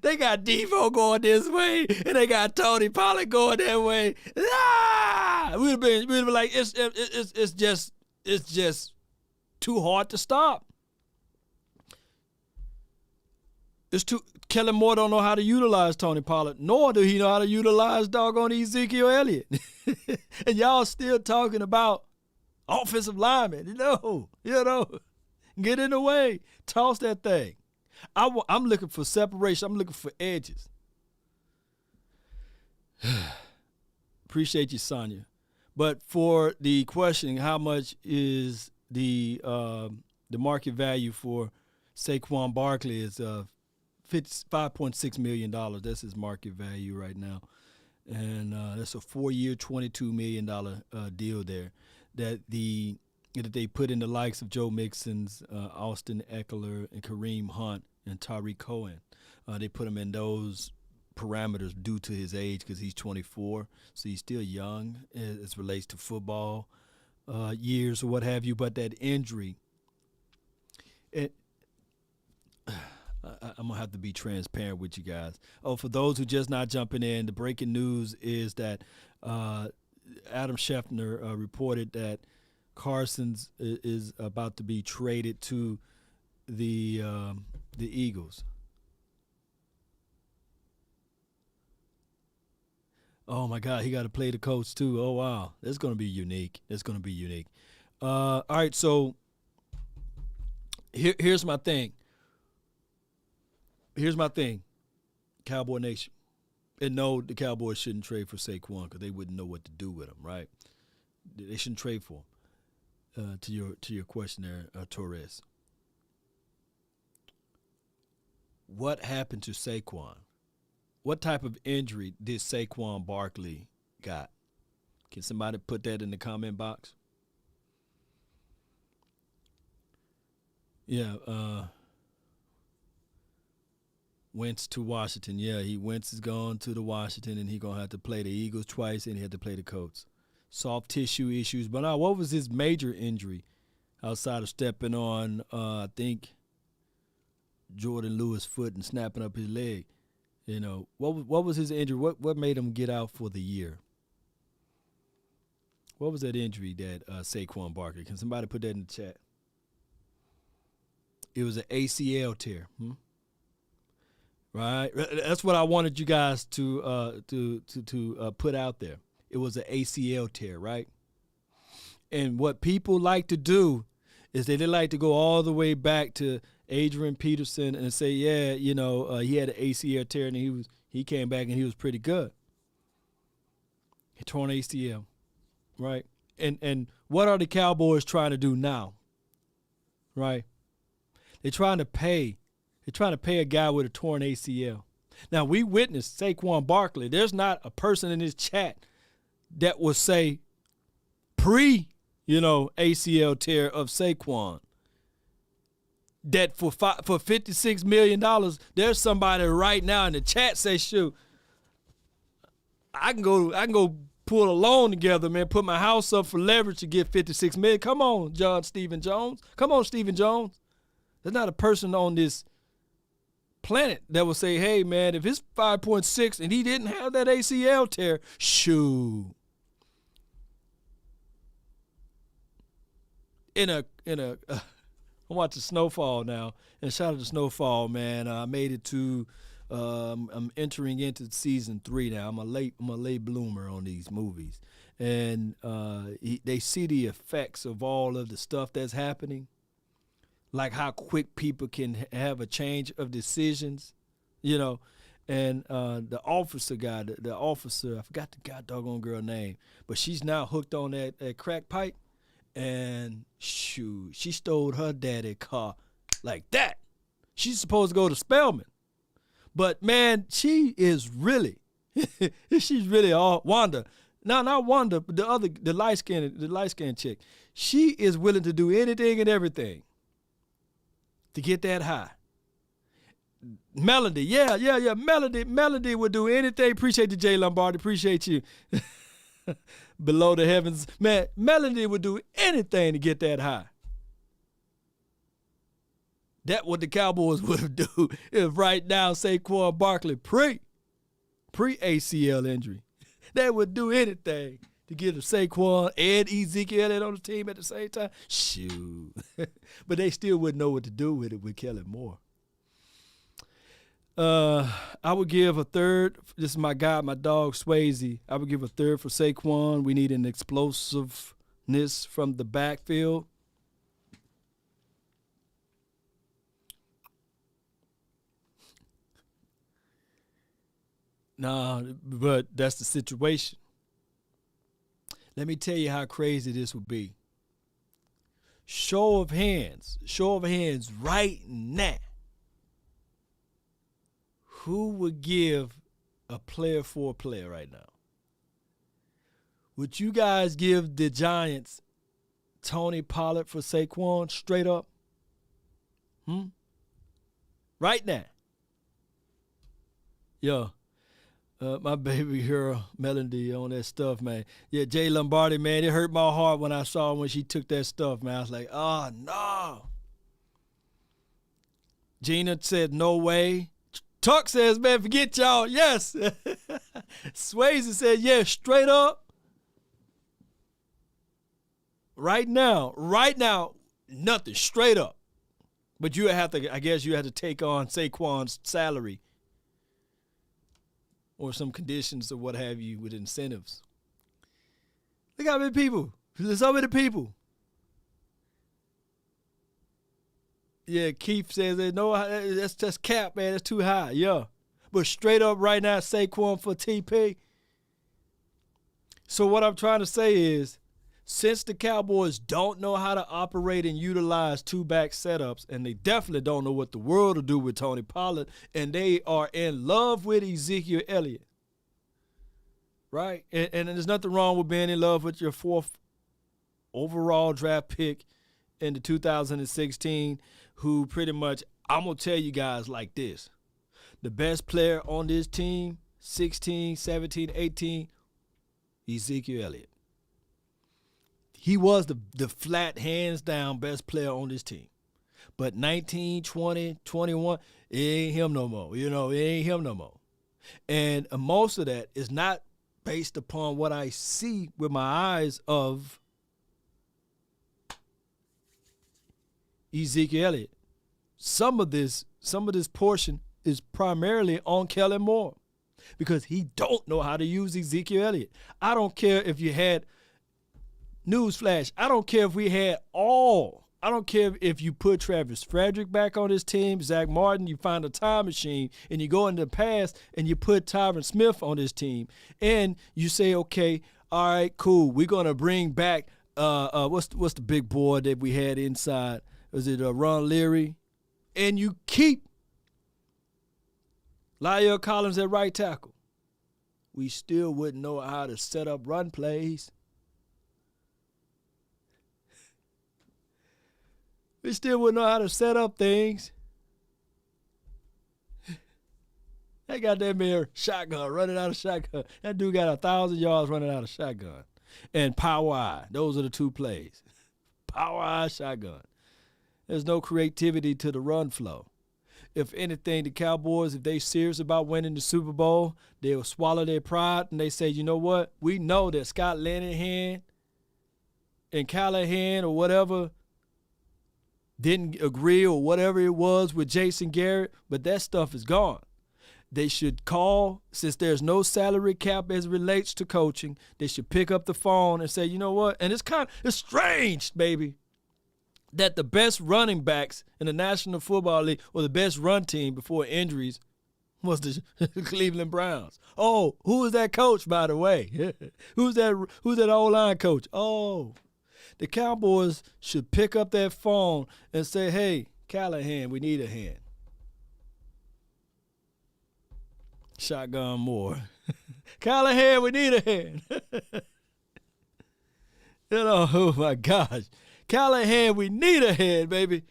they got Devo going this way, and they got Tony Pollard going that way. We'd have been like, it's just too hard to stop. Kellen Moore don't know how to utilize Tony Pollard, nor do he know how to utilize doggone Ezekiel Elliott. And y'all still talking about offensive linemen, get in the way, toss that thing. I'm looking for separation. I'm looking for edges. Appreciate you, Sonia. But for the question, how much is the market value for Saquon Barkley is $5.6 million. That's his market value right now. And that's a 4-year, $22 million deal there that they put in the likes of Joe Mixon's, Austin Eckler, and Kareem Hunt, and Tariq Cohen. They put him in those parameters due to his age because he's 24, so he's still young as relates to football years or what have you. But that injury, I'm going to have to be transparent with you guys. Oh, for those who just not jumping in, the breaking news is that Adam Schefter reported that Carson's is about to be traded to the Eagles. Oh, my God, he got to play the Colts too. Oh, wow. That's going to be unique. All right, so here's my thing. Cowboy Nation. And no, the Cowboys shouldn't trade for Saquon because they wouldn't know what to do with him, right? They shouldn't trade for him. To your question there, Torres. What happened to Saquon? What type of injury did Saquon Barkley got? Can somebody put that in the comment box? Yeah, Wentz to Washington. Yeah, Wentz is gone to the Washington, and he's going to have to play the Eagles twice, and he had to play the Colts. Soft tissue issues. But now, what was his major injury outside of stepping on, I think, Jordan Lewis' foot and snapping up his leg? You know, what was his injury? What made him get out for the year? What was that injury that Saquon Barkley? Can somebody put that in the chat? It was an ACL tear. Right? That's what I wanted you guys to put out there. It was an ACL tear, right? And what people like to do is they like to go all the way back to Adrian Peterson and say, yeah, you know, he had an ACL tear and he came back and he was pretty good. He torn ACL, right? And what are the Cowboys trying to do now, right? They're trying to pay a guy with a torn ACL. Now, we witnessed Saquon Barkley. There's not a person in this chat that will say ACL tear of Saquon that for $56 million, there's somebody right now in the chat say, shoot, I can go pull a loan together, man, put my house up for leverage to get $56 million. Come on, Stephen Jones. Come on, Stephen Jones. There's not a person on this planet that will say, hey, man, if it's 5.6 and he didn't have that ACL tear, shoo. I'm watching Snowfall now, and shout out to Snowfall, man. I made it to I'm entering into season 3 now. I'm a late bloomer on these movies, and they see the effects of all of the stuff that's happening, like how quick people can have a change of decisions, you know. And the officer guy, the officer, I forgot the doggone girl name, but she's now hooked on that crack pipe. And shoot, she stole her daddy's car like that. She's supposed to go to Spelman. But man, she is really, she's really all Wanda. No, not Wanda, but the light skinned chick. She is willing to do anything and everything to get that high. Melody, yeah. Melody would do anything. Appreciate you, Jay Lombardi. Appreciate you. Below the heavens. Man, Melody would do anything to get that high. That's what the Cowboys would do if right now Saquon Barkley pre-ACL injury. They would do anything to get a Saquon and Ezekiel on the team at the same time. Shoot. But they still wouldn't know what to do with it with Kellen Moore. I would give a third. This is my guy, my dog, Swayze. I would give a third for Saquon. We need an explosiveness from the backfield. Nah, but that's the situation. Let me tell you how crazy this would be. Show of hands right now. Who would give a player for a player right now? Would you guys give the Giants Tony Pollard for Saquon straight up? Right now. Yeah. My baby girl, Melody, on that stuff, man. Yeah, Jay Lombardi, man, it hurt my heart when I saw when she took that stuff, man. I was like, oh, no. Gina said, no way. Tuck says, man, forget y'all. Yes. Swayze said, yeah, straight up. Right now, nothing, straight up. But you have to, I guess you have to take on Saquon's salary or some conditions or what have you with incentives. Look how many people. There's so many people. Yeah, Keith says, no, that's just cap, man. That's too high. Yeah. But straight up right now, Saquon for TP. So what I'm trying to say is, since the Cowboys don't know how to operate and utilize two-back setups, and they definitely don't know what the world to do with Tony Pollard, and they are in love with Ezekiel Elliott, right? And there's nothing wrong with being in love with your 4th overall draft pick in the 2016, who pretty much, I'm going to tell you guys like this. The best player on this team, 16, 17, 18, Ezekiel Elliott. He was the flat, hands-down best player on this team. But 19, 20, 21, it ain't him no more. It ain't him no more. And most of that is not based upon what I see with my eyes of Ezekiel Elliott. Some of this portion is primarily on Kellen Moore because he don't know how to use Ezekiel Elliott. I don't care if you had newsflash. I don't care if we had all. I don't care if you put Travis Frederick back on this team, Zach Martin, you find a time machine, and you go into the past and you put Tyron Smith on this team, and you say, okay, all right, cool, we're going to bring back, what's the big boy that we had inside? Was it Ron Leary? And you keep La'el Collins at right tackle. We still wouldn't know how to set up run plays. We still wouldn't know how to set up things. That goddamn man shotgun, running out of shotgun. That dude got 1,000 yards running out of shotgun. And power eye. Those are the two plays. Power eye, shotgun. There's no creativity to the run flow. If anything, the Cowboys, if they serious about winning the Super Bowl, they'll swallow their pride and they say, you know what? We know that Scott Linehan and Callahan or whatever didn't agree or whatever it was with Jason Garrett, but that stuff is gone. They should call, since there's no salary cap as it relates to coaching, they should pick up the phone and say, you know what? And it's strange, baby, that the best running backs in the National Football League or the best run team before injuries was the Cleveland Browns. Oh, who was that coach, by the way? Who's that O-line coach? Oh, the Cowboys should pick up that phone and say, hey, Callahan, we need a hand. Shotgun Moore. Callahan, we need a hand. Oh, my gosh. Callahan, we need a hand, baby.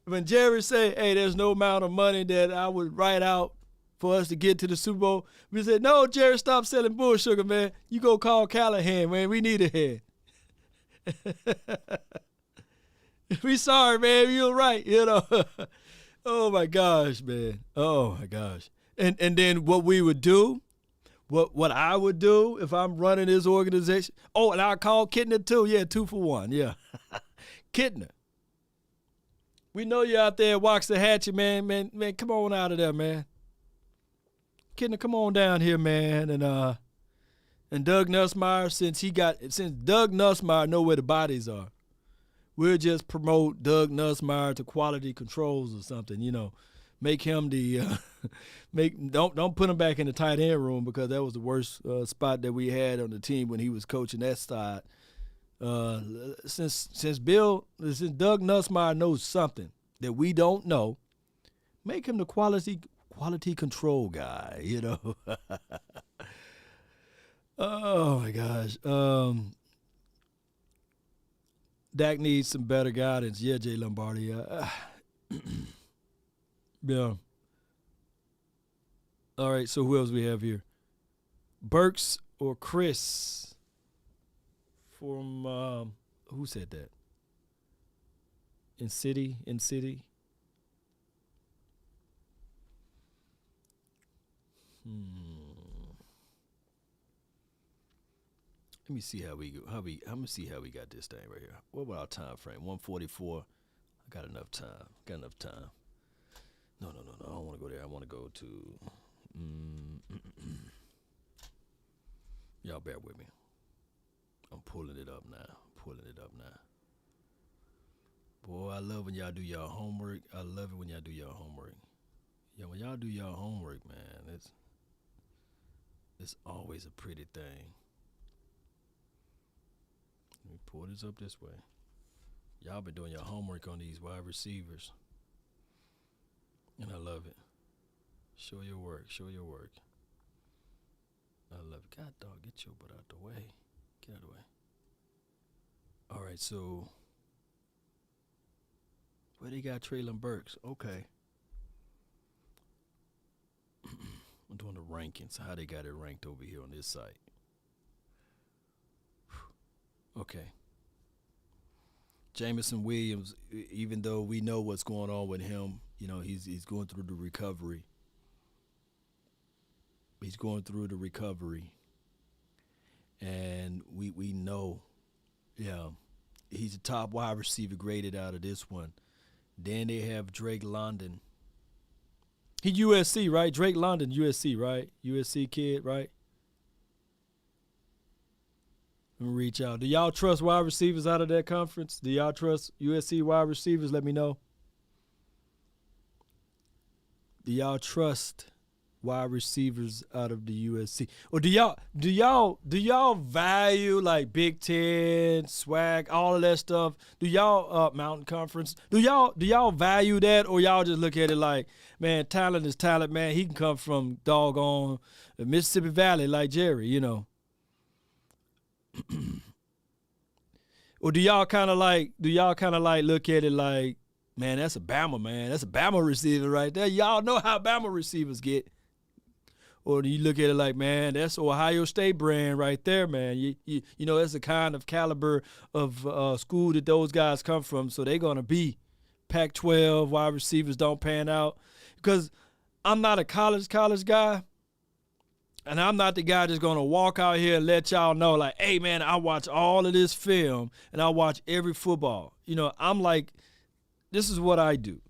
When Jerry say, hey, there's no amount of money that I would write out for us to get to the Super Bowl, we said, no, Jerry, stop selling bull sugar, man. You go call Callahan, man. We need a hand. We sorry, man. You're right. Oh my gosh, man. Oh my gosh. And then what we would do, what I would do if I'm running this organization. Oh, and I'll call Kittner too. Yeah, 2 for 1. Yeah. Kittner. We know you're out there, Waxahachie, man. Man, come on out of there, man. Kittner, come on down here, man. And Doug Nussmeier, since Doug Nussmeier know where the bodies are, we'll just promote Doug Nussmeier to quality controls or something, Make him don't put him back in the tight end room because that was the worst spot that we had on the team when he was coaching that side. Since Doug Nussmeier knows something that we don't know, make him the quality control guy, Oh my gosh. Dak needs some better guidance. Yeah, Jay Lombardi. Yeah. All right, so who else we have here? Burks or Chris from who said that? In City. Let me see how we go. I'm gonna see how we got this thing right here. What about our time frame? 1:44. I got enough time. No. I don't want to go there. I want to go to. Y'all bear with me. I'm pulling it up now. Boy, I love when y'all do y'all homework. I love it when y'all do y'all homework. Yeah, when y'all do y'all homework, man, it's always a pretty thing. Let me pull this up this way. Y'all been doing your homework on these wide receivers. And I love it. Show your work. Show your work. I love it. God, dog, get your butt out the way. Get out of the way. All right, so where they got Treylon Burks? Okay. I'm doing the rankings, how they got it ranked over here on this site. Okay. Jameson Williams, even though we know what's going on with him, you know, he's going through the recovery. He's going through the recovery. And we know, yeah, he's a top wide receiver graded out of this one. Then they have Drake London. He USC, right? Drake London, USC, right? USC kid, right? Let me reach out. Do y'all trust wide receivers out of that conference? Do y'all trust USC wide receivers? Let me know. Do y'all trust wide receivers out of the USC? Or do y'all value like Big Ten, swag, all of that stuff? Do y'all Mountain Conference? Do y'all value that, or y'all just look at it like, man, talent is talent, man. He can come from doggone Mississippi Valley like Jerry, you know. Or do y'all kind of like look at it like, man, that's a Bama, man. That's a Bama receiver right there. Y'all know how Bama receivers get. Or do you look at it like, man, that's Ohio State brand right there, man. You know, that's the kind of caliber of school that those guys come from. So they're going to be Pac-12 wide receivers don't pan out. Because I'm not a college guy. And I'm not the guy that's going to walk out here and let y'all know, like, hey, man, I watch all of this film and I watch every football. You know, I'm like, this is what I do.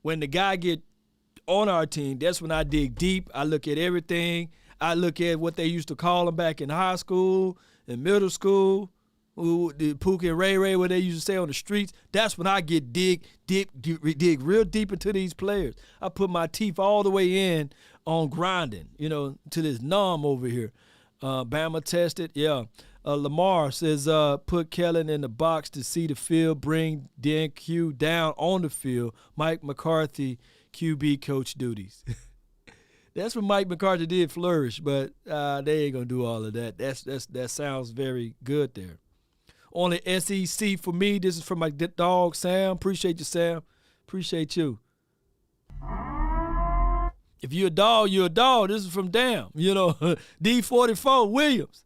When the guy get on our team, that's when I dig deep. I look at everything. I look at what they used to call them back in high school and middle school, the Pookie and Ray, what they used to say on the streets. That's when I get dig real deep into these players. I put my teeth all the way in on grinding, you know, to this numb over here. Bama tested, yeah. Lamar says, put Kellen in the box to see the field, bring Dan Q down on the field. Mike McCarthy, QB coach duties. That's what Mike McCarthy did flourish, but they ain't going to do all of that. That sounds very good there. On the SEC for me, this is from my dog, Sam. Appreciate you, Sam. Appreciate you. If you're a dog, you're a dog. This is from Damn. You know, D44 Williams.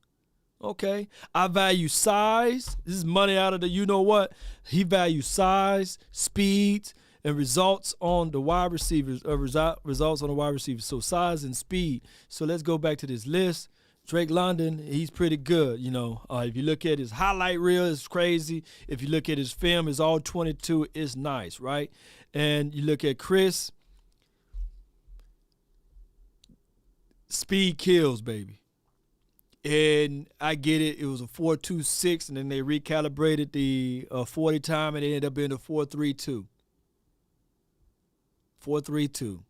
Okay. I value size. This is money out of the you know what. He values size, speeds, and results on the wide receivers. Results on the wide receivers. So size and speed. So let's go back to this list. Drake London, he's pretty good, you know. If you look at his highlight reel, it's crazy. If you look at his film, it's all 22. It's nice, right? And you look at Chris, speed kills, baby. And I get it. It was a 4.26, and then they recalibrated the 40 time, and it ended up being a 4.32. 4.32.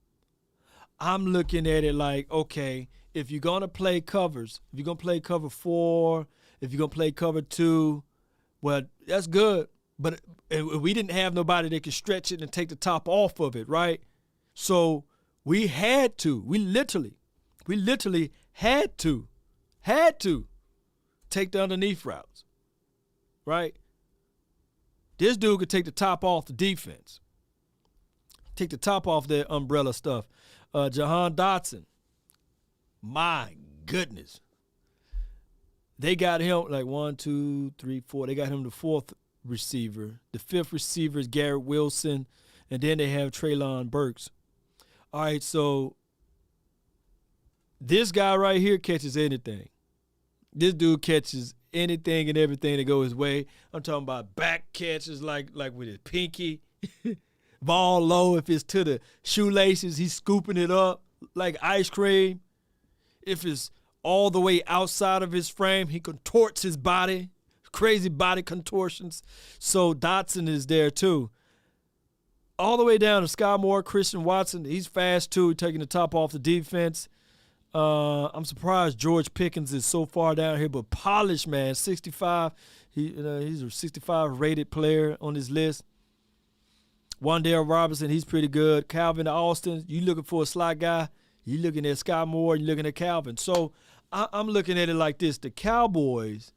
I'm looking at it like, okay, if you're going to play covers, if you're going to play cover 4, if you're going to play cover 2, well, that's good. But we didn't have nobody that could stretch it and take the top off of it, right? So we literally had to take the underneath routes, right? This dude could take the top off the defense. Take the top off that umbrella stuff. Jahan Dotson. My goodness. They got him like 1, 2, 3, 4. They got him the 4th receiver. The 5th receiver is Garrett Wilson. And then they have Treylon Burks. All right, so this guy right here catches anything. This dude catches anything and everything that goes his way. I'm talking about back catches like with his pinky. Ball low. If it's to the shoelaces, he's scooping it up like ice cream. If it's all the way outside of his frame, he contorts his body. Crazy body contortions. So Dotson is there too. All the way down to Sky Moore, Christian Watson. He's fast too, taking the top off the defense. I'm surprised George Pickens is so far down here, but polished, man. 65. He's a 65 rated player on this list. Wan'Dale Robinson, he's pretty good. Calvin Austin, you looking for a slot guy. You looking at Sky Moore, you looking at Calvin. So I'm looking at it like this. The Cowboys,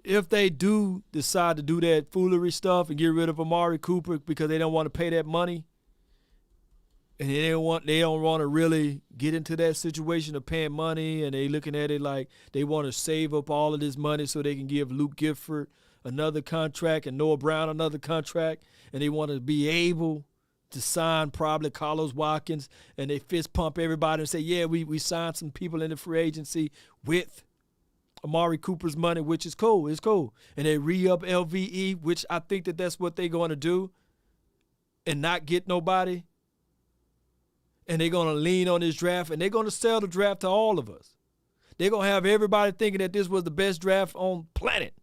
if they do decide to do that foolery stuff and get rid of Amari Cooper because they don't want to pay that money, and they don't want to really get into that situation of paying money, and they looking at it like they want to save up all of this money so they can give Luke Gifford another contract and Noah Brown another contract, and they want to be able to sign probably Carlos Watkins, and they fist pump everybody and say, yeah, we signed some people in the free agency with Amari Cooper's money, which is cool. It's cool. And they re-up LVE, which I think that's what they're going to do, and not get nobody. And they're going to lean on this draft, and they're going to sell the draft to all of us. They're going to have everybody thinking that this was the best draft on planet,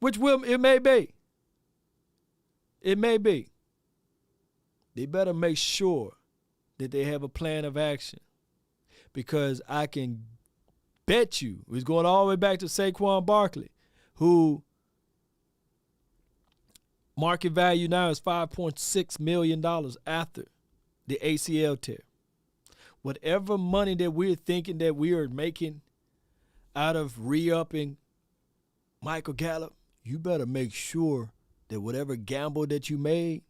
which it may be. It may be. They better make sure that they have a plan of action, because I can bet you it's going all the way back to Saquon Barkley, who market value now is $5.6 million after the ACL tear. Whatever money that we're thinking that we are making out of re-upping Michael Gallup, you better make sure that whatever gamble that you made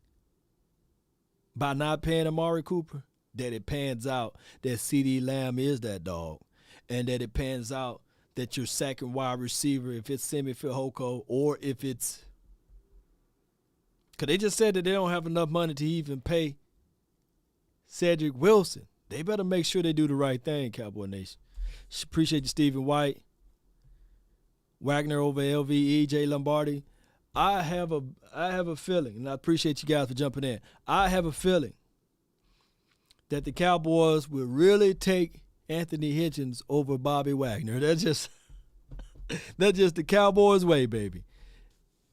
by not paying Amari Cooper, that it pans out that CeeDee Lamb is that dog, and that it pans out that your second wide receiver, if it's Semi Fehoko or if it's – because they just said that they don't have enough money to even pay Cedric Wilson. They better make sure they do the right thing, Cowboy Nation. Appreciate you, Stephen White. Wagner over LVE, Jay Lombardi. I have a feeling, and I appreciate you guys for jumping in. I have a feeling that the Cowboys will really take Anthony Hitchens over Bobby Wagner. That's just the Cowboys' way, baby.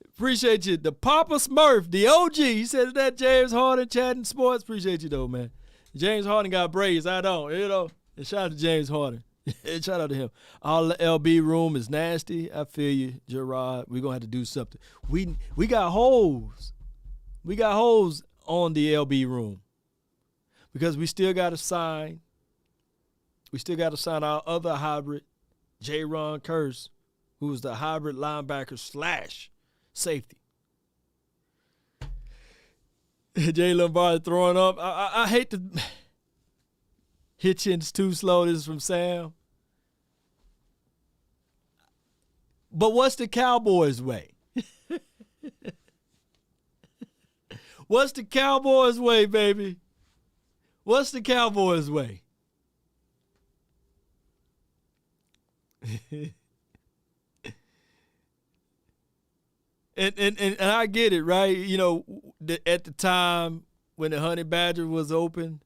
Appreciate you. The Papa Smurf, the OG. He said that James Harden chatting sports. Appreciate you, though, man. James Harden got braids. I don't, And shout out to James Harden. Shout out to him. All the LB room is nasty. I feel you, Gerard. We're going to have to do something. We got holes. We got holes on the LB room because we still got to sign. We still got to sign our other hybrid, J-Ron Curse, who's the hybrid linebacker / safety. Jay Lombardi throwing up. I hate to Hitchens too slow. This is from Sam. But what's the Cowboys' way? What's the Cowboys' way, baby? What's the Cowboys' way? And I get it, right? At the time when the Honey Badger was open,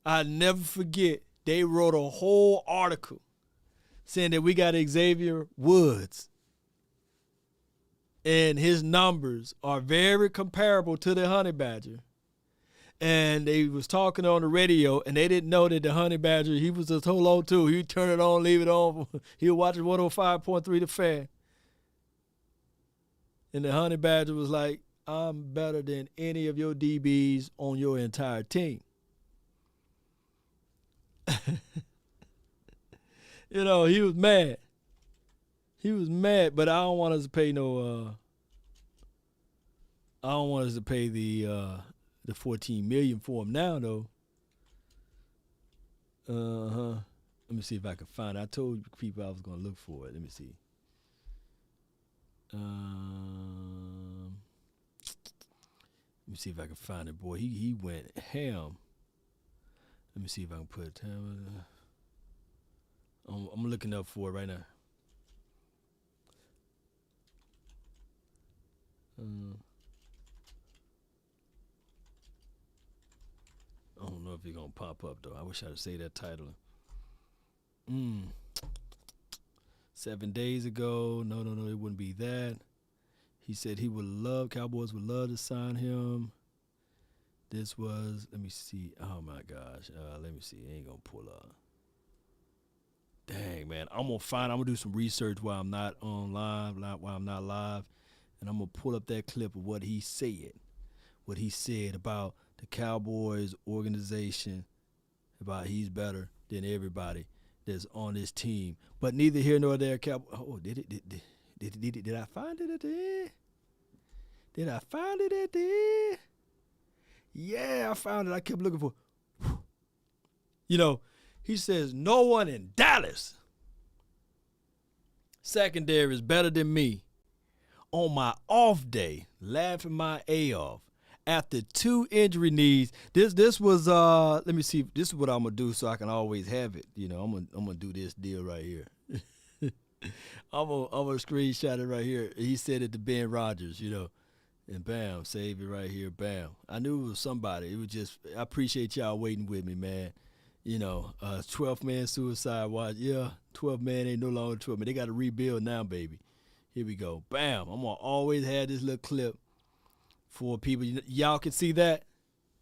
I'll never forget, they wrote a whole article saying that we got Xavier Woods, and his numbers are very comparable to the Honey Badger. And they was talking on the radio, and they didn't know that the Honey Badger, he was a Tolo too. He'd turn it on, leave it on. He'd watch 105.3 The Fan. And the Honey Badger was like, I'm better than any of your DBs on your entire team. He was mad. He was mad, but I don't want us to pay I don't want us to pay the $14 million for him now, though. Let me see if I can find it. I told people I was going to look for it. Let me see. Let me see if I can find it. Boy, he went ham. Let me see if I can put it. I'm looking up for it right now. I don't know if it's going to pop up, though. I wish I could say that title. 7 days ago. No, it wouldn't be that. He said Cowboys would love to sign him. This was, let me see. Oh, my gosh. Let me see. It ain't going to pull up. Dang, man. I'm going to do some research while I'm not on live, while I'm not live, and I'm going to pull up that clip of what he said about the Cowboys organization, about he's better than everybody that's on this team. But neither here nor there, Cowboys. Oh, did I find it at the end? Did I find it at the end? Yeah, I found it. I kept looking for. You know, he says, no one in Dallas secondary is better than me. On my off day, laughing my A off, after 2 injury knees. This was let me see. This is what I'm gonna do so I can always have it. You know, I'm gonna do this deal right here. I'm gonna screenshot it right here. He said it to Ben Rogers, you know, and bam, save it right here, bam. I knew it was somebody. It was just, I appreciate y'all waiting with me, man. You know, 12th man suicide watch. Yeah, 12th man ain't no longer 12 man. They got to rebuild now, baby. Here we go. Bam. I'm going to always have this little clip for people. Y'all can see that?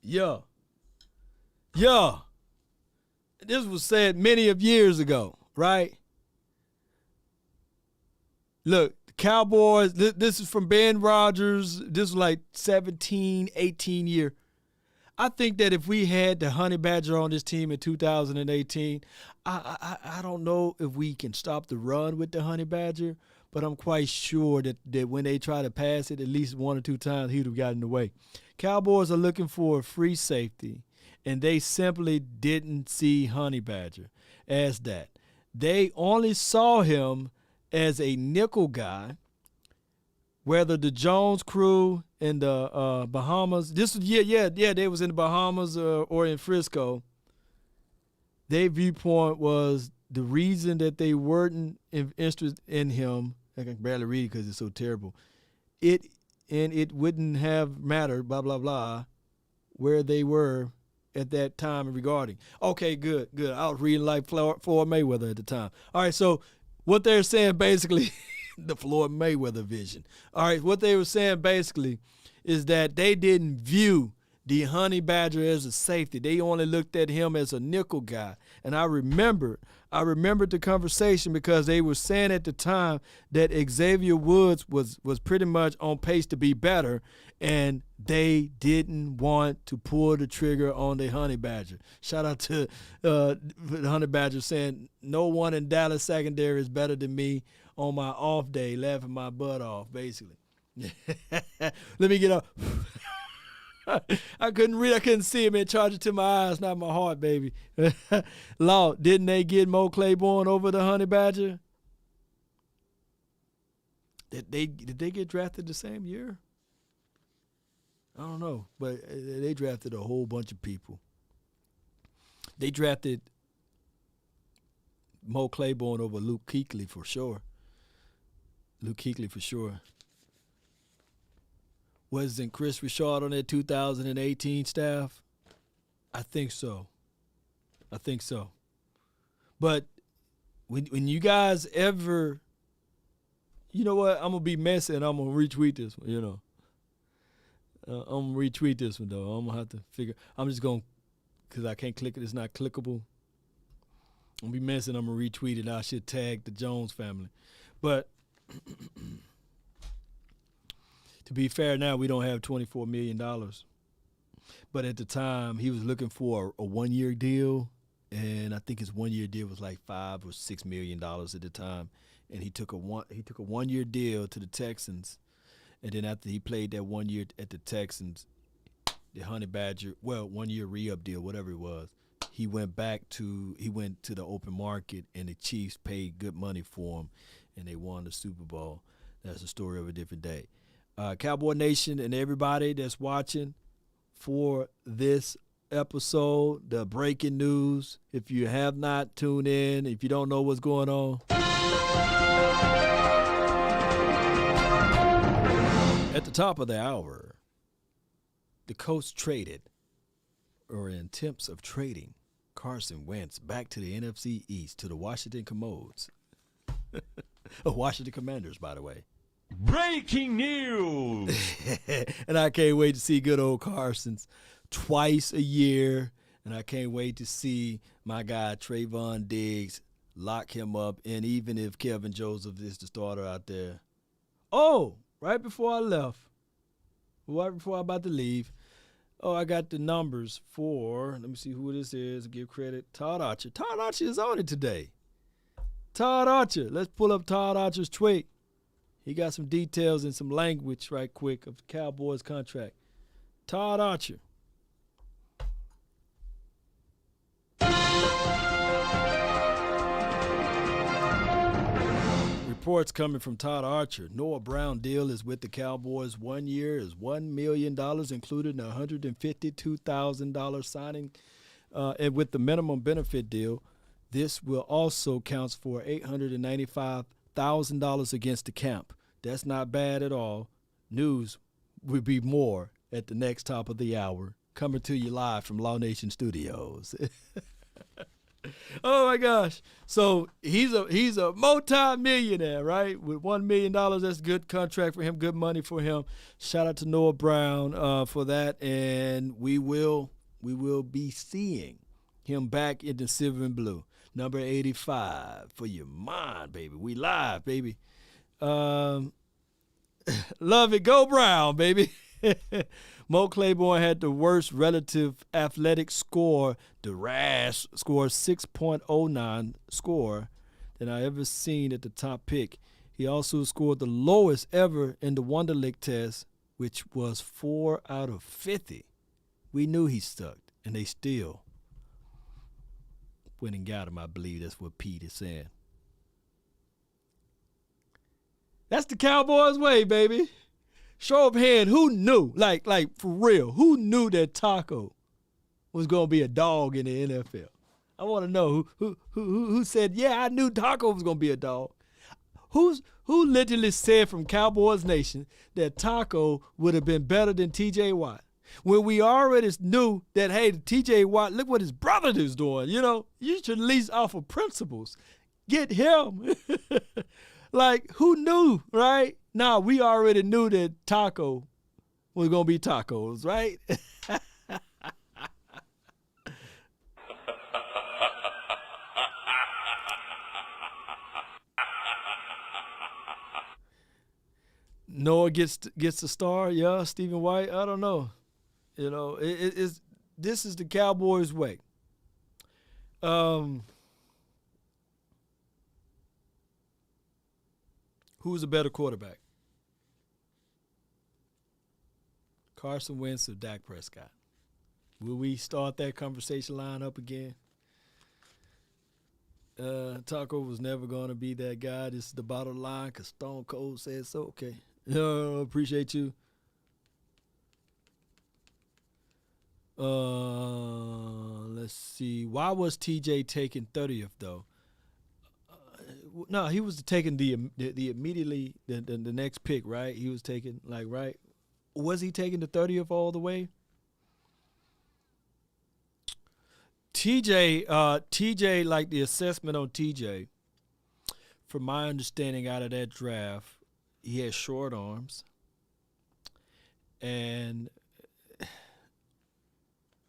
Yeah. Yeah. This was said many of years ago, right? Look, the Cowboys, this is from Ben Rogers. This was like 17, 18 year. I think that if we had the Honey Badger on this team in 2018, I don't know if we can stop the run with the Honey Badger, but I'm quite sure that when they try to pass it at least 1 or 2 times, he would have gotten away. Cowboys are looking for a free safety, and they simply didn't see Honey Badger as that. They only saw him as a nickel guy, whether the Jones crew in the Bahamas, this was, they was in the Bahamas or in Frisco. Their viewpoint was the reason that they weren't interested in him. I can barely read it because it's so terrible. It wouldn't have mattered, blah, blah, blah, where they were at that time regarding. Okay, good. I was reading like Floyd Mayweather at the time. All right, so what they're saying basically, the Floyd Mayweather vision. All right, what they were saying basically is that they didn't view the Honey Badger as a safety. They only looked at him as a nickel guy. And I remembered the conversation because they were saying at the time that Xavier Woods was pretty much on pace to be better, and they didn't want to pull the trigger on the Honey Badger. Shout out to the Honey Badger saying, no one in Dallas secondary is better than me on my off day, laughing my butt off, basically. Let me get up. I couldn't read. I couldn't see him, man. Charge it to my eyes, not my heart, baby. Lord, didn't they get Mo Claiborne over the Honey Badger? Did they get drafted the same year? I don't know, but they drafted a whole bunch of people. They drafted Mo Claiborne over Luke Kuechly for sure. Wasn't Chris Richard on that 2018 staff? I think so. But when you guys ever, you know what? I'm going to be messy and I'm going to retweet this one, you know. I'm going to retweet this one, though. I'm going to have to figure. I'm just going to, because I can't click it. It's not clickable. I'm going to be messy and I'm going to retweet it. I should tag the Jones family. But to be fair, now we don't have $24 million. But at the time, he was looking for a one-year deal, and I think his one-year deal was like $5 or $6 million at the time. And he took a one-year deal to the Texans, and then after he played that 1 year at the Texans, the Honey Badger, well, 1 year re-up deal, whatever it was, he went to the open market, and the Chiefs paid good money for him, and they won the Super Bowl. That's a story of a different day. Cowboy Nation and everybody that's watching for this episode, the breaking news. If you have not tuned in, if you don't know what's going on, at the top of the hour, the Colts traded, or in attempts of trading, Carson Wentz back to the NFC East to the Washington Commodes. Washington Commanders, by the way. Breaking news! And I can't wait to see good old Carson's twice a year. And I can't wait to see my guy Trayvon Diggs lock him up. And even if Kevin Joseph is the starter out there. Oh, right before I left, right before I'm about to leave, I got the numbers for, let me see who this is, give credit, Todd Archer. Todd Archer is on it today. Todd Archer. Let's pull up Todd Archer's tweet. He got some details and some language right quick of the Cowboys contract. Todd Archer. Reports coming from Todd Archer. Noah Brown deal is with the Cowboys. 1 year is $1 million, including a $152,000 signing. And with the minimum benefit deal, this will also count for $895,000 against the camp. That's not bad at all. News will be more at the next top of the hour. Coming to you live from Law Nation Studios. Oh my gosh! So he's a multi-millionaire, right? With $1 million, that's a good contract for him, good money for him. Shout out to Noah Brown for that, and we will be seeing him back in the silver and blue, number 85 for your mind, baby. We live, baby. Love it, go Brown, baby. Mo Claiborne had the worst relative athletic score, the RAS score, 6.09 score that I ever seen at the top pick. He also scored the lowest ever in the Wonderlic test, which was 4 out of 50. We knew he sucked, and they still went and got him. I believe that's what Pete is saying. That's the Cowboys way, baby. Show of hand, who knew? Like for real, who knew that Taco was gonna be a dog in the NFL? I want to know who said, yeah, I knew Taco was gonna be a dog. Who literally said from Cowboys Nation that Taco would have been better than T.J. Watt? When we already knew that, hey, T.J. Watt, look what his brother is doing. You know, you should at least offer principles. Get him. Like, who knew, right? Nah, we already knew that Taco was going to be tacos, right? Noah gets the star, yeah. Stephen White, I don't know. You know, this is the Cowboys' way. Who's a better quarterback? Carson Wentz or Dak Prescott? Will we start that conversation line up again? Taco was never going to be that guy. This is the bottom line because Stone Cold said so. Okay. Appreciate you. Let's see. Why was TJ taking 30th, though? No, he was taking the immediately the next pick, right? He was taking right. Was he taking the 30th all the way? TJ, like the assessment on TJ, from my understanding out of that draft, he had short arms, and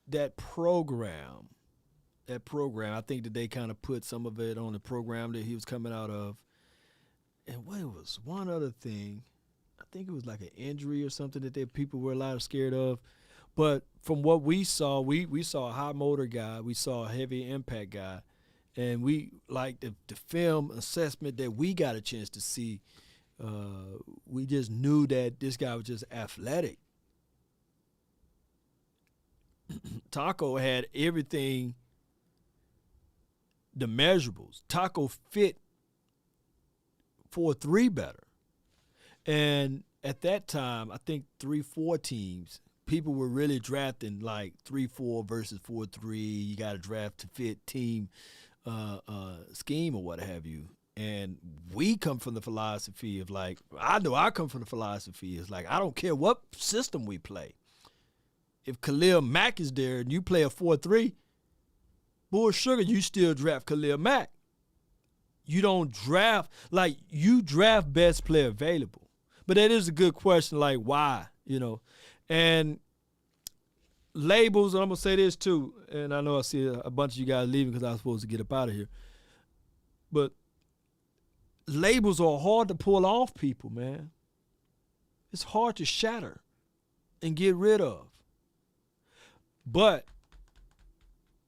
that program, I think that they kind of put some of it on the program that he was coming out of. And what it was, one other thing, I think it was like an injury or something that people were a lot scared of. But from what we saw, we saw a high motor guy, we saw a heavy impact guy, and we like the film assessment that we got a chance to see. We just knew that this guy was just athletic. Taco had everything. The measurables. Taco fit 4-3 better. And at that time, I think 3-4 teams, people were really drafting like 3-4 versus 4-3. You got to draft to fit team scheme or what have you. And we come from the philosophy of like, I know I come from the philosophy is like, I don't care what system we play. If Khalil Mack is there and you play a 4-3, bull sugar, you still draft Khalil Mack. You don't draft, like, you draft best player available. But that is a good question, like, why, you know? And labels, and I'm going to say this too, and I know I see a bunch of you guys leaving because I was supposed to get up out of here. But labels are hard to pull off people, man. It's hard to shatter and get rid of. But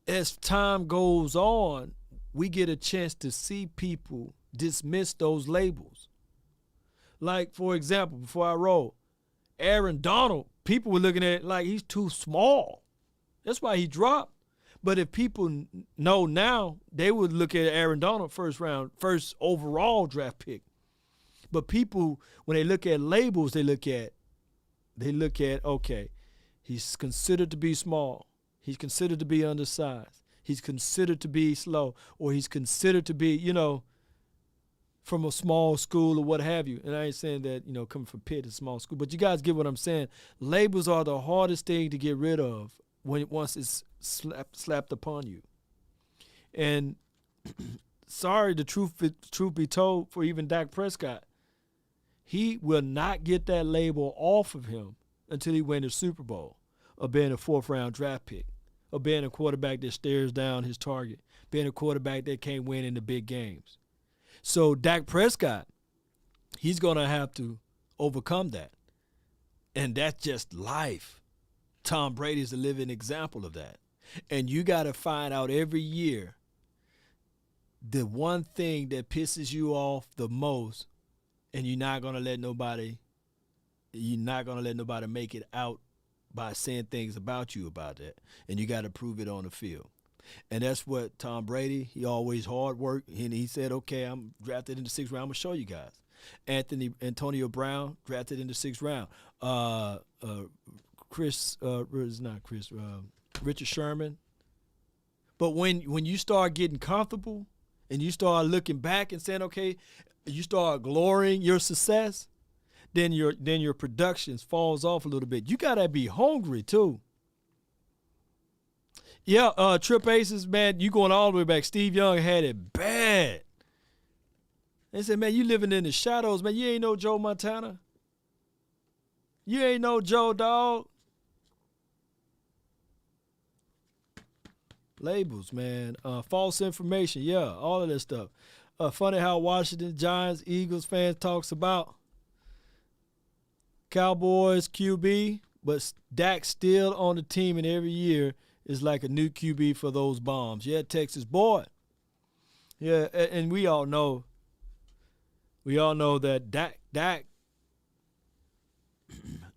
as time goes on, we get a chance to see people dismiss those labels. Like, for example, before I roll, Aaron Donald, people were looking at it like he's too small. That's why he dropped. But if people know now, they would look at Aaron Donald first overall draft pick. But people, when they look at labels, they look at, okay, he's considered to be small. He's considered to be undersized. He's considered to be slow, or he's considered to be, from a small school or what have you. And I ain't saying that, coming from Pitt, a small school. But you guys get what I'm saying. Labels are the hardest thing to get rid of once it's slapped upon you. And sorry, the truth be told, for even Dak Prescott, he will not get that label off of him until he wins a Super Bowl, or being a fourth-round draft pick, or being a quarterback that stares down his target, being a quarterback that can't win in the big games. So Dak Prescott, he's going to have to overcome that. And that's just life. Tom Brady is a living example of that. And you got to find out every year the one thing that pisses you off the most, and you're not going to let nobody make it out by saying things about you about that. And you got to prove it on the field. And that's what Tom Brady, he always hard work. And he said, okay, I'm drafted in the 6th round. I'm going to show you guys. Antonio Brown, drafted in the 6th round. Richard Sherman. But when you start getting comfortable and you start looking back and saying, okay, you start glorying your success, then your production falls off a little bit. You got to be hungry too. Yeah, Trip Aces, man, you going all the way back. Steve Young had it bad. They said, man, you living in the shadows, man. You ain't no Joe Montana. You ain't no Joe, dog. Labels, man. False information, yeah, all of that stuff. Funny how Washington Giants, Eagles fans talks about Cowboys QB, but Dak still on the team, and every year is like a new QB for those bombs. Yeah, Texas boy. Yeah, and we all know that Dak.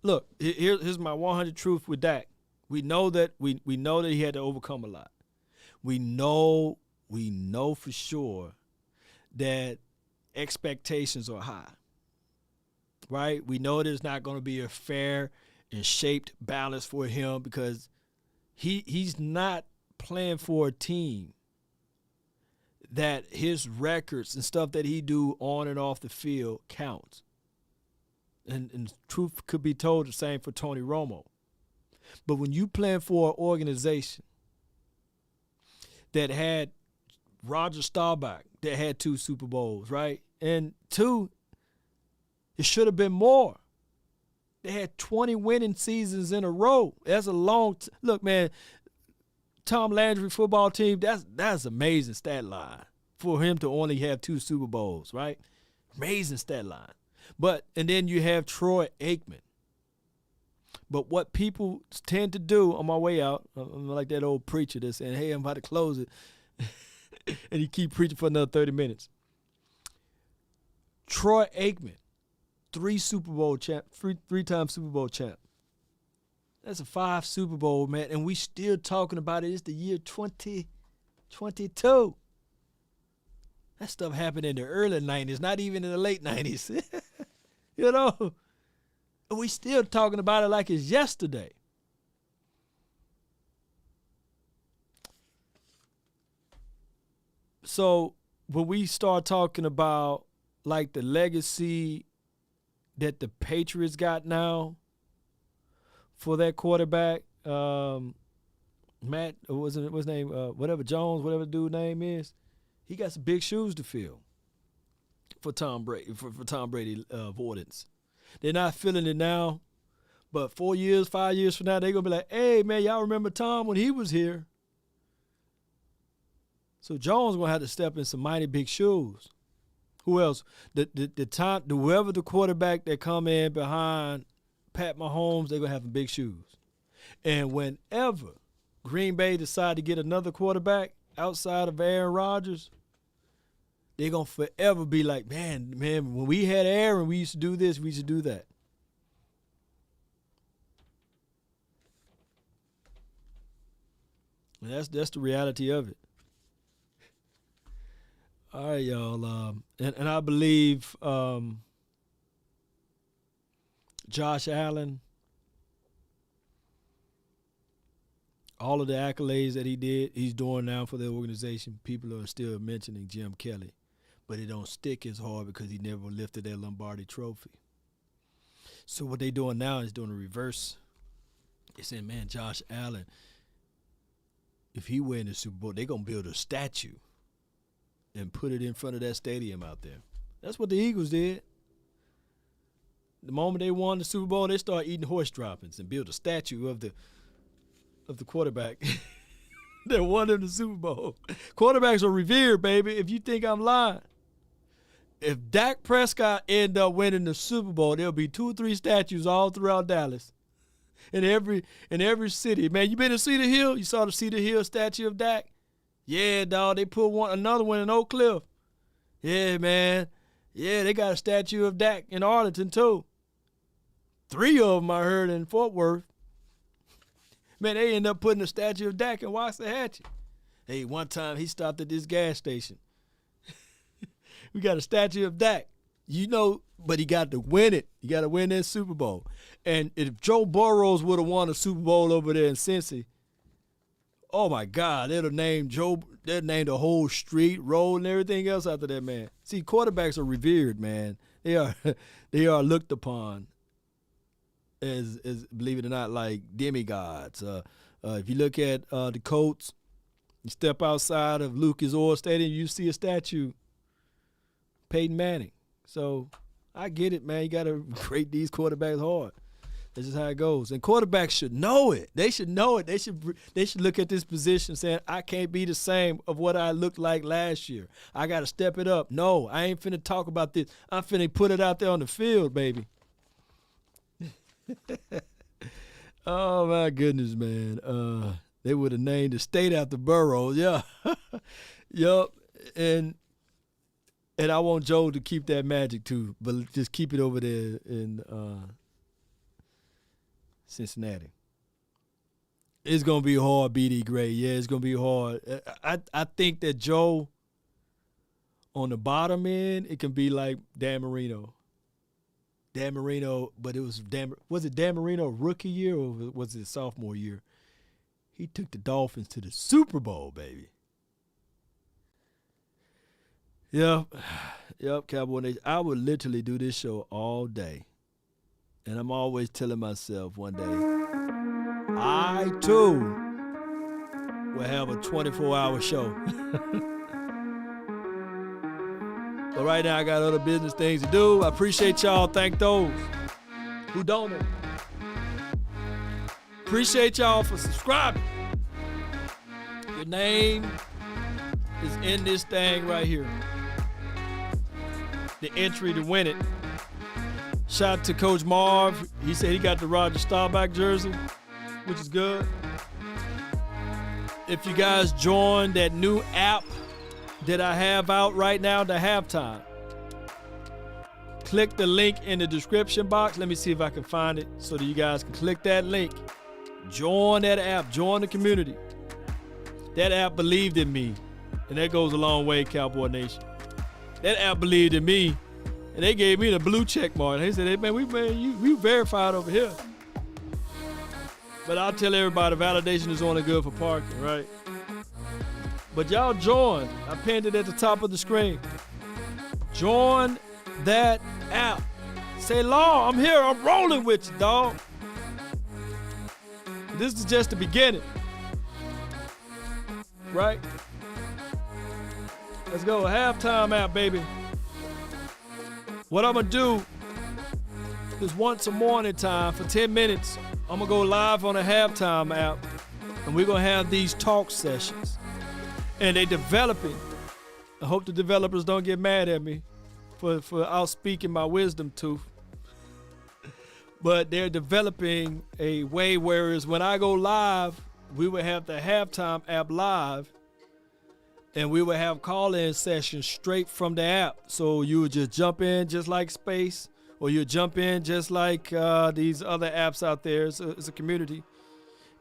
Look, here's my 100 truth with Dak. We know that he had to overcome a lot. We know for sure that expectations are high. Right? We know there's not going to be a fair and shaped balance for him, because he's not playing for a team that his records and stuff that he do on and off the field counts. And truth could be told, the same for Tony Romo. But when you playing for an organization that had Roger Staubach, that had 2 Super Bowls, right? And 2, it should have been more. They had 20 winning seasons in a row. That's a long look, man. Tom Landry football team, that's amazing stat line for him to only have 2 Super Bowls, right? Amazing stat line. And then you have Troy Aikman. But what people tend to do on my way out, I'm like that old preacher that's saying, hey, I'm about to close it. And he keep preaching for another 30 minutes. Troy Aikman, 3 Super Bowl champ, 3-time Super Bowl champ. That's a 5 Super Bowl, man, and we still talking about it. It's the year 2022. That stuff happened in the early 90s, not even in the late 90s. You know? And we still talking about it like it's yesterday. So when we start talking about like the legacy that the Patriots got now for that quarterback, Matt, what's his name? Whatever Jones, whatever the dude's name is, he got some big shoes to fill for Tom Brady, for Tom Brady avoidance. They're not feeling it now, but 4 years, 5 years from now, they're gonna be like, "Hey, man, y'all remember Tom when he was here?" So Jones gonna have to step in some mighty big shoes. Who else? Whoever the quarterback that come in behind Pat Mahomes, they're gonna have some big shoes. And whenever Green Bay decide to get another quarterback outside of Aaron Rodgers, they're gonna forever be like, man, when we had Aaron, we used to do this, we used to do that. And that's the reality of it. All right, y'all. And I believe Josh Allen, all of the accolades that he's doing now for the organization, people are still mentioning Jim Kelly, but it don't stick as hard because he never lifted that Lombardi trophy. So what they doing now is doing the reverse. They're saying, man, Josh Allen, if he win the Super Bowl, they're going to build a statue and put it in front of that stadium out there. That's what the Eagles did. The moment they won the Super Bowl, they started eating horse droppings and built a statue of the quarterback that won them the Super Bowl. Quarterbacks are revered, baby, if you think I'm lying. If Dak Prescott end up winning the Super Bowl, there'll be 2 or 3 statues all throughout Dallas. In every city. Man, you been to Cedar Hill? You saw the Cedar Hill statue of Dak? Yeah, dog. They put another one in Oak Cliff. Yeah, man. Yeah, they got a statue of Dak in Arlington, too. 3 of them I heard in Fort Worth. Man, they end up putting a statue of Dak in Waxahachie. Hey, one time he stopped at this gas station. We got a statue of Dak. You know, but he got to win it. He got to win that Super Bowl. And if Joe Burrows would have won a Super Bowl over there in Cincy, oh my God, they'd name the whole street, road, and everything else after that man. See, quarterbacks are revered, man. They are looked upon as believe it or not, like demigods. If you look at the Colts, you step outside of Lucas Oil Stadium, you see a statue, Peyton Manning. So I get it, man. You got to rate these quarterbacks hard. That's just how it goes. And quarterbacks should know it. They should know it. They should look at this position saying, I can't be the same of what I looked like last year. I got to step it up. No, I ain't finna talk about this. I'm finna put it out there on the field, baby. Oh, my goodness, man. They would have named the state after Burrows. Yeah. Yup. And I want Joe to keep that magic, too, but just keep it over there in Cincinnati. It's going to be hard, BD Gray. Yeah, it's going to be hard. I think that Joe, on the bottom end, it can be like Dan Marino. Dan Marino, but it was it Dan Marino rookie year or was it sophomore year? He took the Dolphins to the Super Bowl, baby. Yep, Cowboy Nation. I would literally do this show all day. And I'm always telling myself one day, I too will have a 24-hour show. But right now I got other business things to do. I appreciate y'all. Thank those who donate. Appreciate y'all for subscribing. Your name is in this thing right here. The entry to win it. Shout out to Coach Marv. He said he got the Roger Staubach jersey, which is good. If you guys join that new app that I have out right now, the Halftime, click the link in the description box. Let me see if I can find it so that you guys can click that link. Join that app. Join the community. That app believed in me, and that goes a long way, Cowboy Nation. That app believed in me, and they gave me the blue check mark. They said, hey, man, we verified over here. But I'll tell everybody, validation is only good for parking, right? But y'all join. I pinned it at the top of the screen. Join that app. Say, Law, I'm here. I'm rolling with you, dog. This is just the beginning. Right? Let's go. Halftime app, baby. What I'm going to do is once a morning time for 10 minutes, I'm going to go live on a Halftime app, and we're going to have these talk sessions. and they developing. I hope the developers don't get mad at me for outspeaking my wisdom tooth. But they're developing a way whereas when I go live, we would have the halftime app live, and we would have call-in sessions straight from the app. So you would just jump in just like Space, or you jump in just like these other apps out there. It's a community.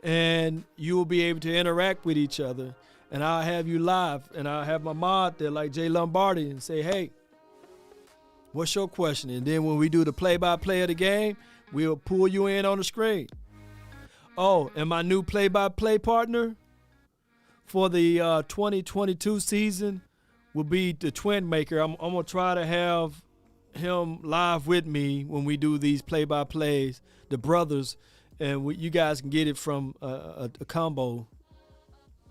And you will be able to interact with each other. And I'll have you live, and I'll have my mod there like Jay Lombardi and say, hey, what's your question? And then when we do the play-by-play of the game, we'll pull you in on the screen. Oh, and my new play-by-play partner for the 2022 season will be the Twin Maker. I'm going to try to have him live with me when we do these play-by-plays, the brothers, and you guys can get it from a combo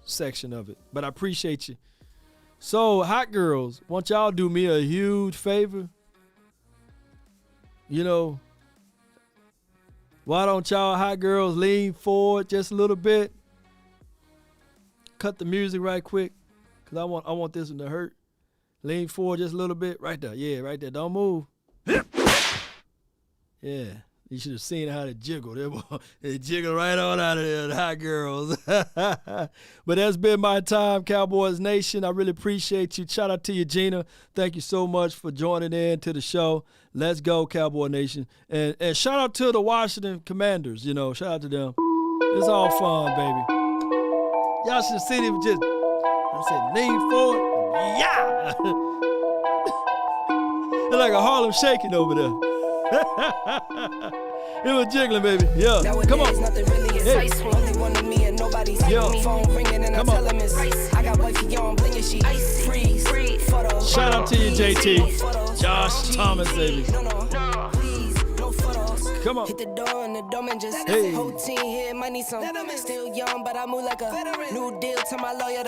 section of it. But I appreciate you. So, hot girls, won't y'all do me a huge favor? You know, why don't y'all hot girls lean forward just a little bit? Cut the music right quick, cause I want this one to hurt. Lean forward just a little bit, right there. Yeah, right there. Don't move. Yeah. You should have seen how they jiggle. They jiggle right on out of there, the hot girls. But that's been my time, Cowboys Nation. I really appreciate you. Shout out to you, Gina. Thank you so much for joining in to the show. Let's go, Cowboy Nation. And shout out to the Washington Commanders. You know, shout out to them. It's all fun, baby. Y'all should have seen him just, I said, lean forward. Yeah! It's like a Harlem shaking over there. It was jiggling, baby. Yeah. Nowadays, come on. nothing really Hey. only one of me and nobody's Yo. me. Phone ringing and Come I on. tell him it's I got wifey on bling and she freeze. Photos. Shout out to you, JT. No photos. Josh Jeez. Thomas, baby. No, please, no photos. Come on. Hit the door and the dome just Hey. whole team here might need some. Still young, but I move like a new deal to my lawyer.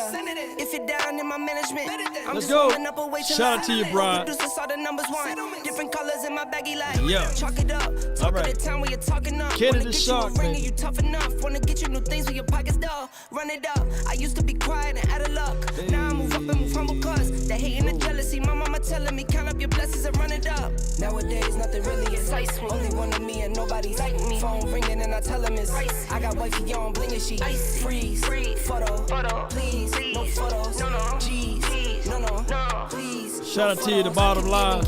If it down in my management, I'm Let's just go. rolling up a way to Shout out to you, Brian. Producers saw the numbers one. Different colors in my baggy light. Yeah. Chalk it up. Talk All right. of the town where you're talking up. Kennedy Wanna get Shark, you a ring baby. and you tough enough. Wanna get you new things with your pockets dull. Run it up. I used to be quiet and out of luck. Now I move up and move humble cause the hate and the jealousy. My mama telling me count up your blessings and run it up. Nowadays nothing really excites me. Only one of me and nobody's like me. Phone ringing and I tell him it's I got wifey on bling and she freeze. Photo. Please. No photos. No. Jeez. No. Please. Shout out to you, the bottom line.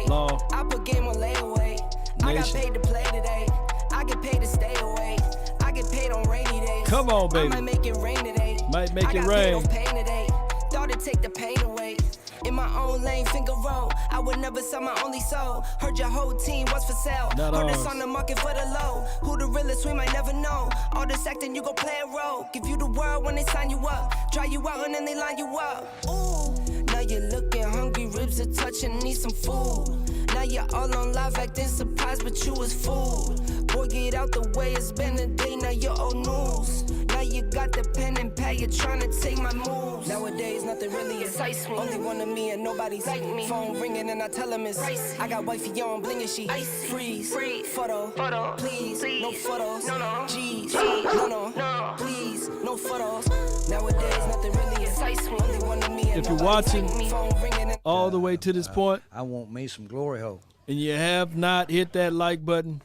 Law. I put game on layaway. I got Nation. paid to play today. I get paid to stay away. I get paid on rainy days. Come on, baby. I might make it rain today. Might make I it got rain. paid on pain today. Thought it'd take the pain away. In my own lane, finger roll. I would never sell my only soul. Heard your whole team was for sale. Not Heard ours. it's on the market for the low. Who the realest, we might never know. All this acting, you gon' play a role. Give you the world when they sign you up. Try you out and then they line you up. Ooh, now you're looking hungry, ribs are touching, need some food. Now you're all on live acting surprised, but you was fooled. Boy, get out the way, it's been a day, now you're old news. Now you got the pen and pad, you're trying to take my moves. Nowadays, nothing really excites me. Only one of me and nobody's like me. Phone ringing and I tell him it's I got wifey on bling and she freeze. Photo. Please. No photos. No. Jeez. No. Please. No photos. Nowadays, nothing really excites me. Only one of me and If you're nobody's watching like me. Phone ringing and all the way to this point, I want me some glory hole. and you have not hit that like button,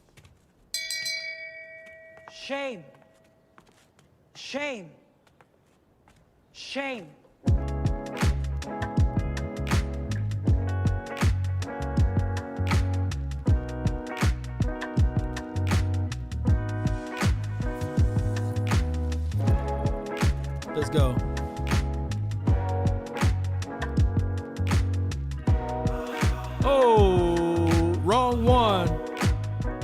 Shame. Shame. Shame. let's go. Oh, wrong one.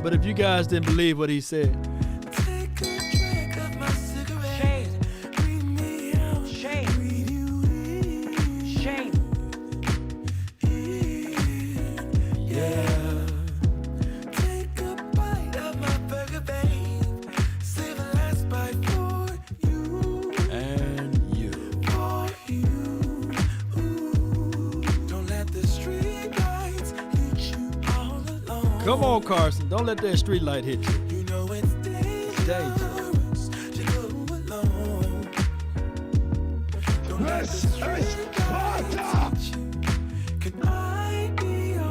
But if you guys didn't believe what he said, Shame. and you. Come on, Carson. Don't let that street light hit you. It's dangerous.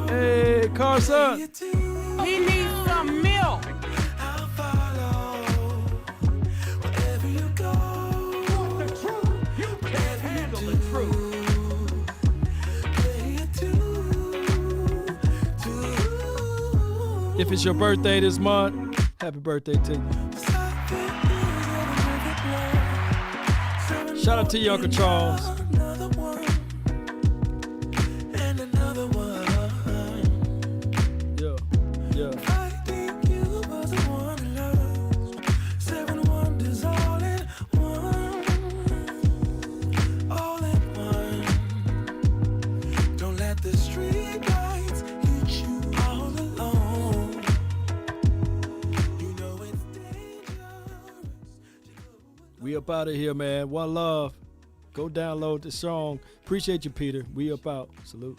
Hey, Carson. He needs some milk. The truth. You can't handle the truth. If it's your birthday this month, happy birthday to you. Shout out to you, Uncle Charles. Yeah, yeah. We up out of here, man. One love. Go download the song. Appreciate you, Peter. We up out. Salute.